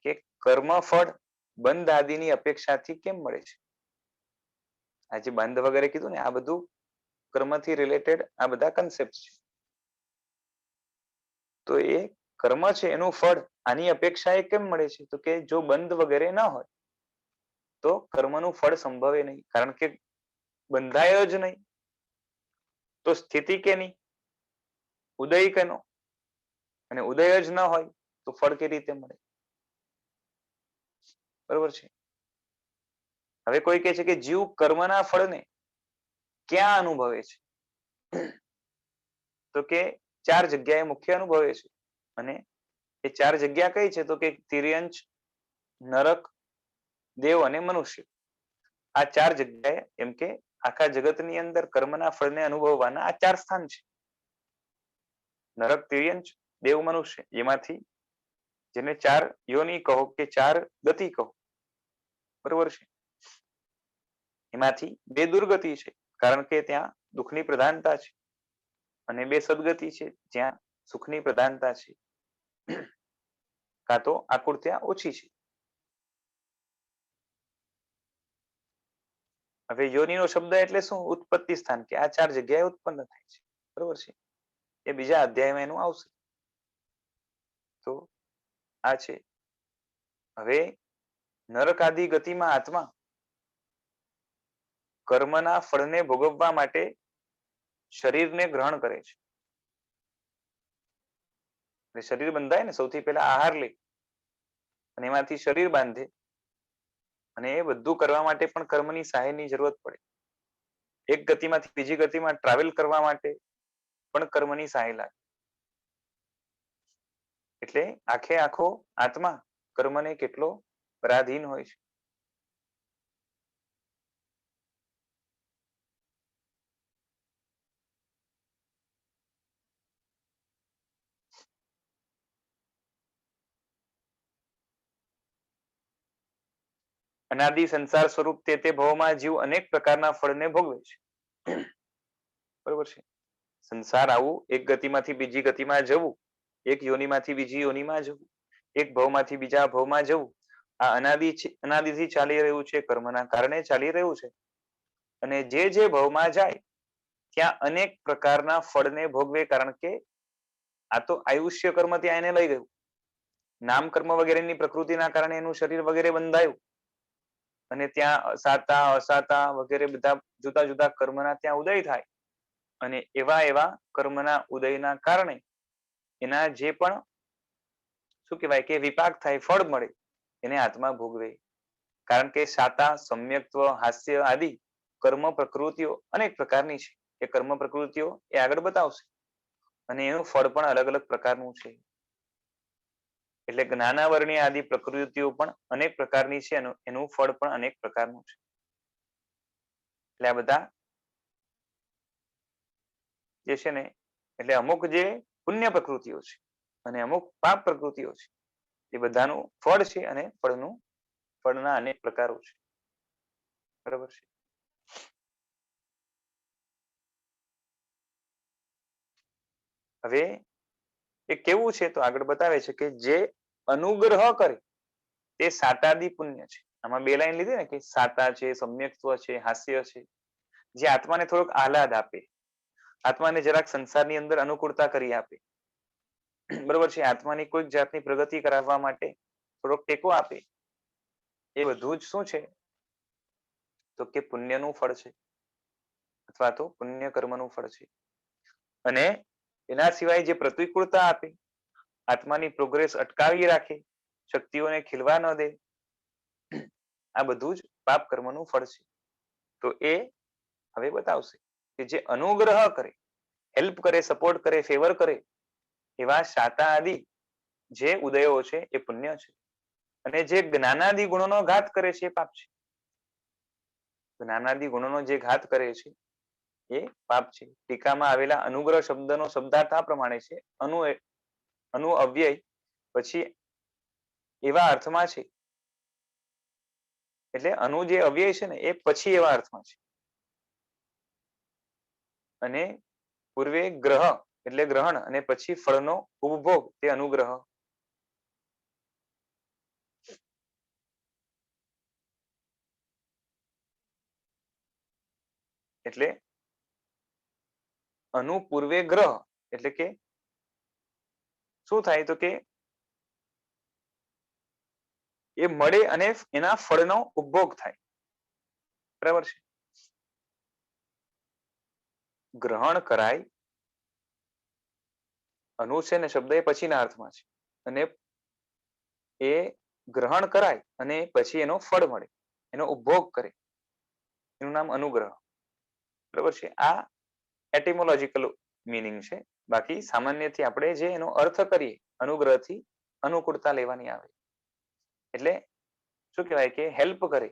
કે કર્મ ફળ બંધ આદિની અપેક્ષાથી કેમ મળે છે? આ જે બંધ વગેરે કીધું ને આ બધું કર્મથી રિલેટેડ આ બધા કન્સેપ્ટ છે. તો એ કર્મ છે એનું ફળ આની અપેક્ષા એ કેમ મળે છે? તો કે જો બંધ વગેરે ન હોય તો કર્મનું ફળ સંભવે નહીં, કારણ કે બંધાય જ નહીં. તો સ્થિતિ કેની? ઉદય કેનો? અને ઉદય જ ન હોય તો ફળ કે રીતે મળે? બરોબર છે. હવે કોઈ કહે છે કે જીવ કર્મના ફળને ક્યાં અનુભવે છે? તો કે 4 જગ્યાએ મુખ્ય અનુભવે છે. અને એ 4 જગ્યા કઈ છે? તો કે તિર્યંચ, નરક, દેવ અને મનુષ્ય. આ 4 જગ્યાએ, એમ કે આખા જગતની અંદર કર્મના ફળને અનુભવવાના આ 4 સ્થાન છે. નરક, તિર્યંચ, દેવ, મનુષ્ય. એમાંથી જેને 4 યોની કહો કે 4 ગતિ કહો, બરોબર છે, એમાંથી 2 દુર્ગતિ છે કારણ કે ત્યાં દુઃખની પ્રધાનતા છે, અને 2 સદગતિ છે જ્યાં સુખની પ્રધાનતા છે, કાં તો આકૃત્યા ઓછી છે. હવે યોનિનો શબ્દ એટલે શું? ઉત્પત્તિ સ્થાન, કે આ 4 જગ્યાએ ઉત્પન્ન થાય છે. બરોબર છે. એ બીજા અધ્યાયમાં એનું આવશે. તો આ છે. હવે નરક આદિ ગતિમાં આત્મા કર્મના ફળને ભોગવવા માટે શરીરને ગ્રહણ કરે છે. શરીર બંધાય ને, સૌથી પહેલા આહાર લે અને એમાંથી શરીર બાંધે, અને એ બધું કરવા માટે પણ કર્મની સહાયની જરૂરત પડે. એક ગતિમાંથી બીજી ગતિમાં ટ્રાવેલ કરવા માટે પણ કર્મની સહાય લાગે. એટલે આખે આખો આત્મા કર્મને કેટલો પરાધીન હોય છે. અનાદિ સંસાર સ્વરૂપ તે ભવમાં જીવ અનેક પ્રકારના ફળને ભોગવે છે. બરોબર છે. સંસાર આવું, એક ગતિમાંથી બીજી ગતિમાં જવું, એક યોનિમાંથી બીજી યોનિમાં જવું, એક ભવમાંથી બીજા ભવમાં જવું, આ અનાદિથી ચાલી રહ્યું છે, કર્મના કારણે ચાલી રહ્યું છે. અને જે ભવમાં જાય ત્યાં અનેક પ્રકારના ફળને ભોગવે, કારણ કે આ તો આયુષ્ય કર્મ ત્યાં એને લઈ ગયું. નામ કર્મ વગેરેની પ્રકૃતિના કારણે એનું શરીર વગેરે બંધાયું અને ત્યાં સાતા અસાતા વગેરે બધા જુદા જુદા કર્મના ત્યાં ઉદય થાય અને એવા કર્મના ઉદયના કારણે એના જે પણ શું કહેવાય કે વિપાક થાય, ફળ મળે, એને આત્મા ભોગવે. કારણ કે સાતા, સમ્યક્ત્વ, હાસ્ય આદિ કર્મ પ્રકૃતિઓ અનેક પ્રકારની છે. એ કર્મ પ્રકૃતિઓ એ આગળ બતાવશે અને એનું ફળ પણ અલગ અલગ પ્રકારનું છે. એટલે જ્ઞાનાવરણીય આદિ પ્રકૃતિઓ પણ અનેક પ્રકારની છે, એનું ફળ પણ અનેક પ્રકારનું છે. એટલે આ બધા જે છે ને, એટલે અમુક જે પુણ્ય પ્રકૃતિઓ છે અને અમુક પાપ પ્રકૃતિઓ છે, એ બધાનું ફળ છે અને ફળના અનેક પ્રકારો છે. બરાબર છે. હવે એ કેવું છે તો આગળ બતાવે છે કે જે અનુગ્રહ કરે તે સાતાદી પુણ્ય છે. આમાં બે લાઈન લીધી ને કે સાતા છે, સમ્યક્ત્વ છે, હાસ્ય છે. જે આત્માને થોડોક આહલાદ આપે, આત્માને જરાક સંસારની અંદર અનુકૂળતા કરી આપે, બરોબર છે, આત્માની કોઈક જાતની પ્રગતિ કરાવવા માટે થોડોક ટેકો આપે, એ બધું જ શું છે તો કે પુણ્યનું ફળ છે અથવા તો પુણ્ય કર્મનું ફળ છે. અને એના સિવાય જે પ્રતિકૂળતા આપે, આત્માની પ્રોગ્રેસ અટકાવી રાખે, શક્તિઓને ખીલવા ન દે, આ બધું જ પાપ કર્મનું ફળ છે. તો એ હવે બતાવશે કે જે અનુગ્રહ કરે, હેલ્પ કરે, સપોર્ટ કરે, ફેવર કરે, એવા શાતા આદિ જે ઉદયો છે એ પુણ્ય છે. અને જે જ્ઞાનાદિ ગુણોનો ઘાત કરે છે એ પાપ છે. જ્ઞાનાદિ ગુણોનો જે ઘાત કરે છે એ પાપ છે. ટીકામાં આવેલા અનુગ્રહ શબ્દનો શબ્દાર્થ આ પ્રમાણે છે, અનુ અવ્યય પછી એવા અર્થમાં છે, એટલે અનુ જે અવ્યય છે ને એ પછી એવા અર્થમાં છે, અને પૂર્વે ગ્રહ એટલે ગ્રહણ અને પછી ફળનો ઉપભોગ તે અનુગ્રહ. એટલે અનુ પૂર્વે ગ્રહ એટલે કે શું થાય તો કે એ મળે અને એના ફળનો ઉપભોગ થાય. બરાબર છે. ગ્રહણ કરાય, અનુ છે ને શબ્દ એ પછીના અર્થમાં છે, અને એ ગ્રહણ કરાય અને પછી એનો ફળ મળે, એનો ઉપભોગ કરે, એનું નામ અનુગ્રહ. બરાબર છે. આ એટિમોલોજીકલ મીનિંગ છે. બાકી સામાન્યથી આપણે જે એનો અર્થ કરીએ અનુગ્રહથી, અનુકૂળતા લેવાની આવે. એટલે શું કહેવાય કે હેલ્પ કરે,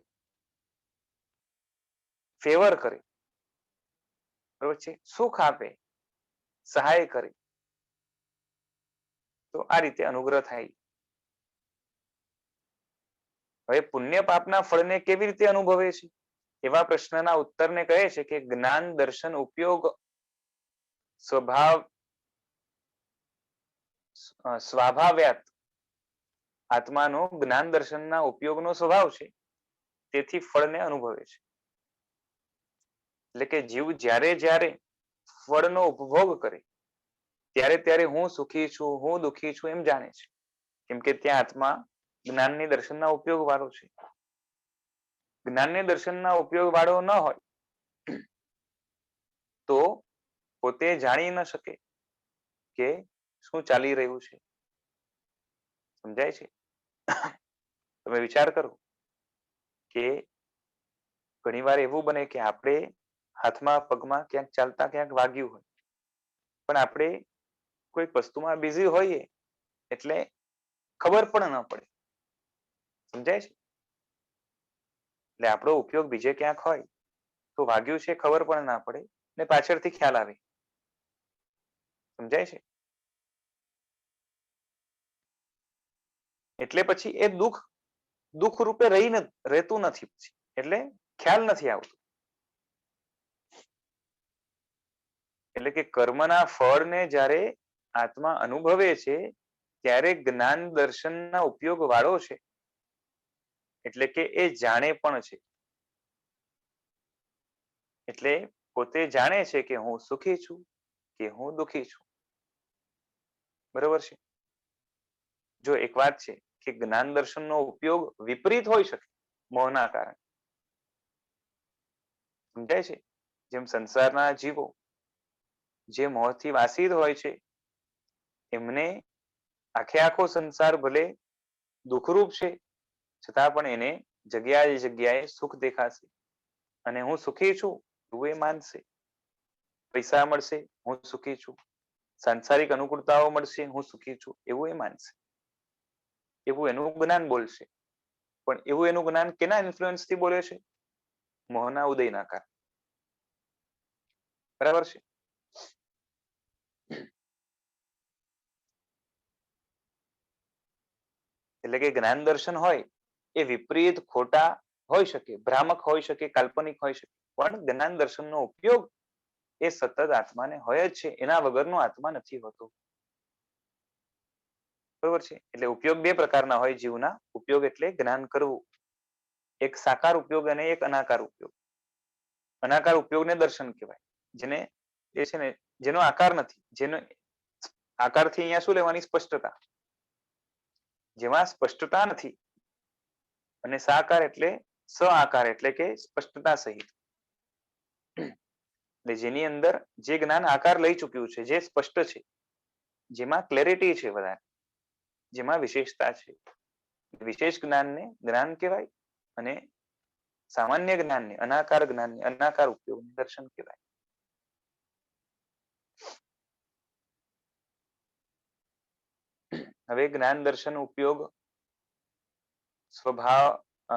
ફેવર કરે, બરોબર છે, સુખ આપે, સહાય કરે, તો આ રીતે અનુગ્રહ થાય. હવે પુણ્ય પાપના ફળને કેવી રીતે અનુભવે છે? એવા પ્રશ્નના ઉત્તરને કહે છે કે જ્ઞાન દર્શન ઉપયોગ સ્વાભાવ્યાત, આત્માનો જ્ઞાન દર્શનના ઉપયોગનો સ્વભાવ છે, તેથી ફળને અનુભવે છે. એટલે કે જીવ જ્યારે જ્યારે ફળનો ઉપભોગ કરે ત્યારે ત્યારે હું સુખી છું, હું દુઃખી છું એમ જાણે છે, કેમ કે ત્યાં આત્મા જ્ઞાનની દર્શનના ઉપયોગ વાળો છે. જ્ઞાનની દર્શનના ઉપયોગ વાળો ન હોય તો પોતે જાણી ન શકે કે શું ચાલી રહ્યું છે. સમજાય છે? તમે વિચાર કરો કે ઘણી વાર એવું બને કે આપણે હાથમાં પગમાં ક્યાંક ચાલતા ક્યાંક વાગ્યું હોય, પણ આપણે કોઈક વસ્તુમાં બિઝી હોઈએ એટલે ખબર પણ ન પડે. સમજાય છે? એટલે આપણો ઉપયોગ બીજે ક્યાંક હોય તો વાગ્યું છે ખબર પણ ના પડે ને પાછળથી ખ્યાલ આવે. સમજાય છે? એટલે પછી એ દુઃખ રૂપે રહેતું નથી, પછી એટલે ખ્યાલ નથી આવતો. એટલે કે કર્મના ફળને જ્યારે આત્મા અનુભવે છે ત્યારે જ્ઞાન દર્શનના ઉપયોગ વાળો છે, એટલે કે એ જાણે પણ છે. એટલે પોતે જાણે છે કે હું સુખી છું કે હું દુઃખી છું. બરોબર છે? જો એક વાત છે કે જ્ઞાન દર્શનનો ઉપયોગ વિપરીત હોઈ શકે મોહના કારણે. સમજાય છે? જેમ સંસારના જીવો જે મોહથી વાસિત હોય છે એમને આખે આખો સંસાર ભલે દુઃખરૂપ છે છતાં પણ એને જગ્યાએ જગ્યાએ સુખ દેખાશે અને હું સુખી છું એવું એ માનશે. પૈસા મળશે હું સુખી છું, સાંસારિક અનુકૂળતાઓ મળશે હું સુખી છું એવું એ માનશે. એવું એનું જ્ઞાન બોલશે. પણ એવું એનું જ્ઞાન કેના ઇન્ફ્લુઅન્સ થી બોલે છે? મોહના ઉદયના કારણે. બરાબર છે? એટલે કે જ્ઞાન દર્શન હોય એ વિપરીત, ખોટા હોઈ શકે, ભ્રામક હોઈ શકે, કાલ્પનિક હોઈ શકે, પણ જ્ઞાન દર્શનનો ઉપયોગ એ સતત આત્માને હોય જ છે. એના વગરનો આત્મા નથી હોતો. બરોબર છે? એટલે ઉપયોગ બે પ્રકારના હોય જીવના. ઉપયોગ એટલે જ્ઞાન કરવું, એક સાકાર ઉપયોગ અને એક અનાકાર ઉપયોગ. અનાકાર ઉપયોગને દર્શન કહેવાય, જેને જે છે ને જેનો આકાર નથી, જેનો આકારથી અહીંયા શું લેવાની? સ્પષ્ટતા. જેમાં સ્પષ્ટતા નથી. અને સાકાર એટલે સઆકાર એટલે કે સ્પષ્ટતા સહિત. એટલે જેની અંદર જે જ્ઞાન આકાર લઈ ચુક્યું છે, જે સ્પષ્ટ છે, જેમાં ક્લેરિટી છે વધારે, જેમાં વિશેષતા છે. વિશેષ જ્ઞાનને જ્ઞાન કહેવાય અને સામાન્ય જ્ઞાનને, અનાકાર જ્ઞાનને અનાકાર ઉપયોગને દર્શન કહેવાય. હવે જ્ઞાન દર્શન ઉપયોગ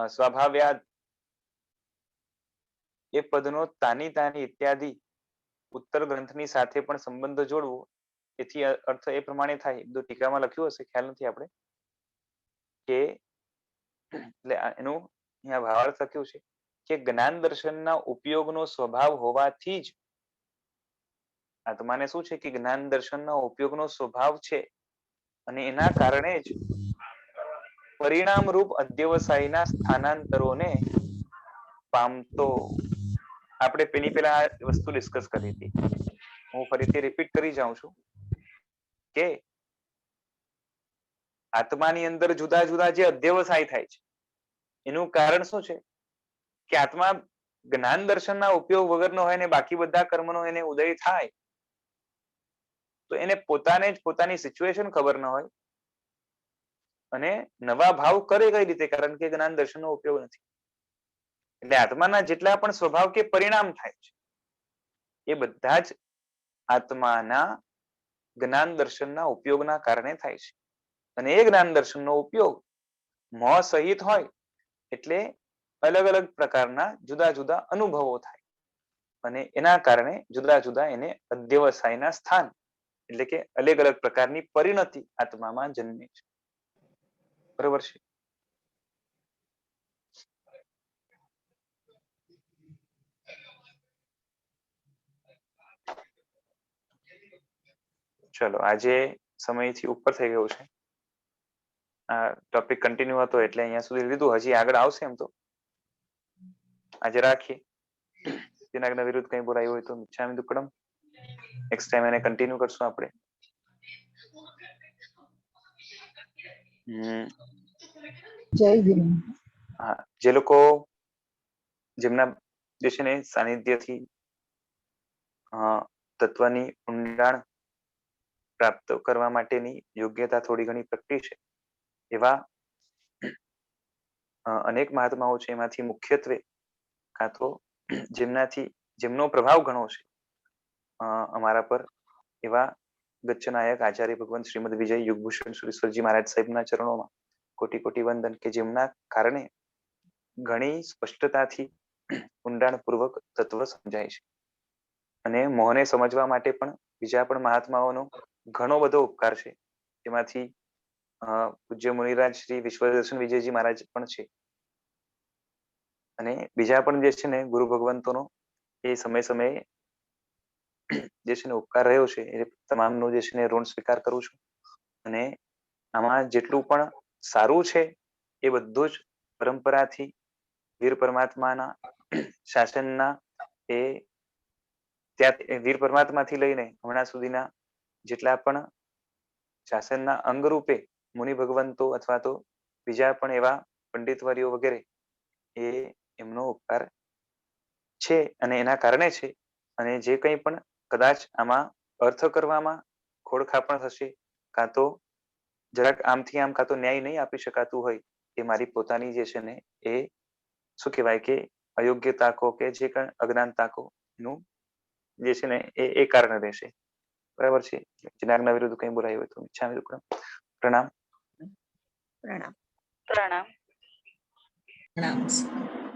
સ્વભાવ્યાદ એ પદનો તાની તાની ઇત્યાદિ ઉત્તર ગ્રંથની સાથે પણ સંબંધ જોડવો. એથી અર્થ એ પ્રમાણે થાય, બધું ટીકામાં લખ્યું હશે, ખ્યાલ નથી આપણે, કે એટલે એનું અહીંયા ભાવાર્થ લખ્યું છે કે જ્ઞાન દર્શનના ઉપયોગનો સ્વભાવ હોવાથી જ આત્માને શું છે કે જ્ઞાન દર્શનના ઉપયોગનો સ્વભાવ છે અને એના કારણે જ પરિણામ રૂપ અધ્યવસાયના સ્થાનાંતરોને પામતો. આપણે પેલા આ વસ્તુ ડિસ્કસ કરી હતી, હું ફરીથી રિપીટ કરી જાઉં છું કે આત્માની અંદર જુદા જુદા જે અધ્યવસાય થાય છે એનું કારણ શું છે કે આત્મા જ્ઞાન દર્શનના ઉપયોગ વગરનો હોય ને બાકી બધા કર્મનો એને ઉદય થાય તો એને પોતાને જ પોતાની સિચ્યુએશન ખબર ન હોય અને નવા ભાવ કરે કઈ રીતે? કારણ કે જ્ઞાન દર્શનનો ઉપયોગ નથી. એટલે આત્માના જેટલા પણ સ્વભાવ કે પરિણામ થાય છે એ બધા જ આત્માના જ્ઞાન દર્શનના ઉપયોગના કારણે થાય છે. અને એ જ્ઞાન દર્શનનો ઉપયોગ મોહ સહિત હોય એટલે અલગ અલગ પ્રકારના જુદા જુદા અનુભવો થાય અને એના કારણે જુદા જુદા એને અધ્યવસાયના સ્થાન એટલે કે અલગ અલગ પ્રકારની પરિણતિ આત્મામાં જન્મે છે. બરોબર છે? ચલો, આજે સમયથી ઉપર થઈ ગયો છે. આ ટોપિક કન્ટિન્યુ હતો એટલે અહીંયા સુધી લીધું. હજી આગળ આવશે એમ તો આજે રાખીએ. તેના વિરુદ્ધ કઈ બોલાયું હોય તો મિચ્છામિ દુક્કડમ. નેક્સ્ટ ટાઈમ એને કન્ટિન્યુ કરશું આપણે. જય ગુરુ. હા, જે લોકો જેમના જે છે ને સાનિધ્યથી તત્વની ઊંડાણ પ્રાપ્ત કરવા માટેની યોગ્યતા થોડી ઘણી પ્રગટી છે એવા અનેક મહાત્માઓ છે. એમાંથી મુખ્યત્વે કાં તો જેમનો પ્રભાવ ઘણો છે અમારા પર એવા ગચ્છનાયક આચાર્ય ભગવાન શ્રીમદ વિજય યુગભૂષણ સુરેશ્વરજી મહારાજ સાહેબના ચરણોમાં કોટી કોટી વંદન, કે જેમના કારણે ઘણી સ્પષ્ટતાથી ઊંડાણપૂર્વક તત્વ સમજાય છે. અને મોહને સમજવા માટે પણ બીજા પણ મહાત્માઓનો ઘણો બધો ઉપકાર છે. તેમાંથી પૂજ્ય મુનિરાજ શ્રી વિશ્વદર્શન વિજયજી મહારાજ પણ છે અને બીજા પણ જે છે ને ગુરુ ભગવંતોનો એ સમય સમયે જે છે ને ઉપકાર રહ્યો છે. એ તમામનો જે છે ને ઋણ સ્વીકાર કરું છું. અને આમાં જેટલું પણ સારું છે એ બધું જ પરંપરાથી વીર પરમાત્માના શાસનના એ ત્યાં વીર પરમાત્માથી લઈને હમણાં સુધીના જેટલા પણ શાસનના અંગરૂપે મુનિ ભગવંતો અથવા તો બીજા પણ એવા પંડિતવર્યો વગેરે એ એમનો ઉપકાર છે અને એના કારણે છે. અને જે કંઈ પણ કદાચ આમાં અર્થ કરવામાં ખોડખાપણ થશે, કાં તો જરાક આમથી આમ કાં તો ન્યાય નહીં આપી શકાતું હોય, એ મારી પોતાની જે છે ને એ શું કહેવાય કે અયોગ્યતા કો કે જે કંઈ અજ્ઞાનતા કો નું જે છે ને એ કારણ રહેશે. બરાબર છે. જેના આજ્ઞા વિરુદ્ધ કંઈ બોલાયું હોય તો ઈચ્છામિ દુક્કડમ. પ્રણામ. પ્રણામ. પ્રણામ. પ્રણામ.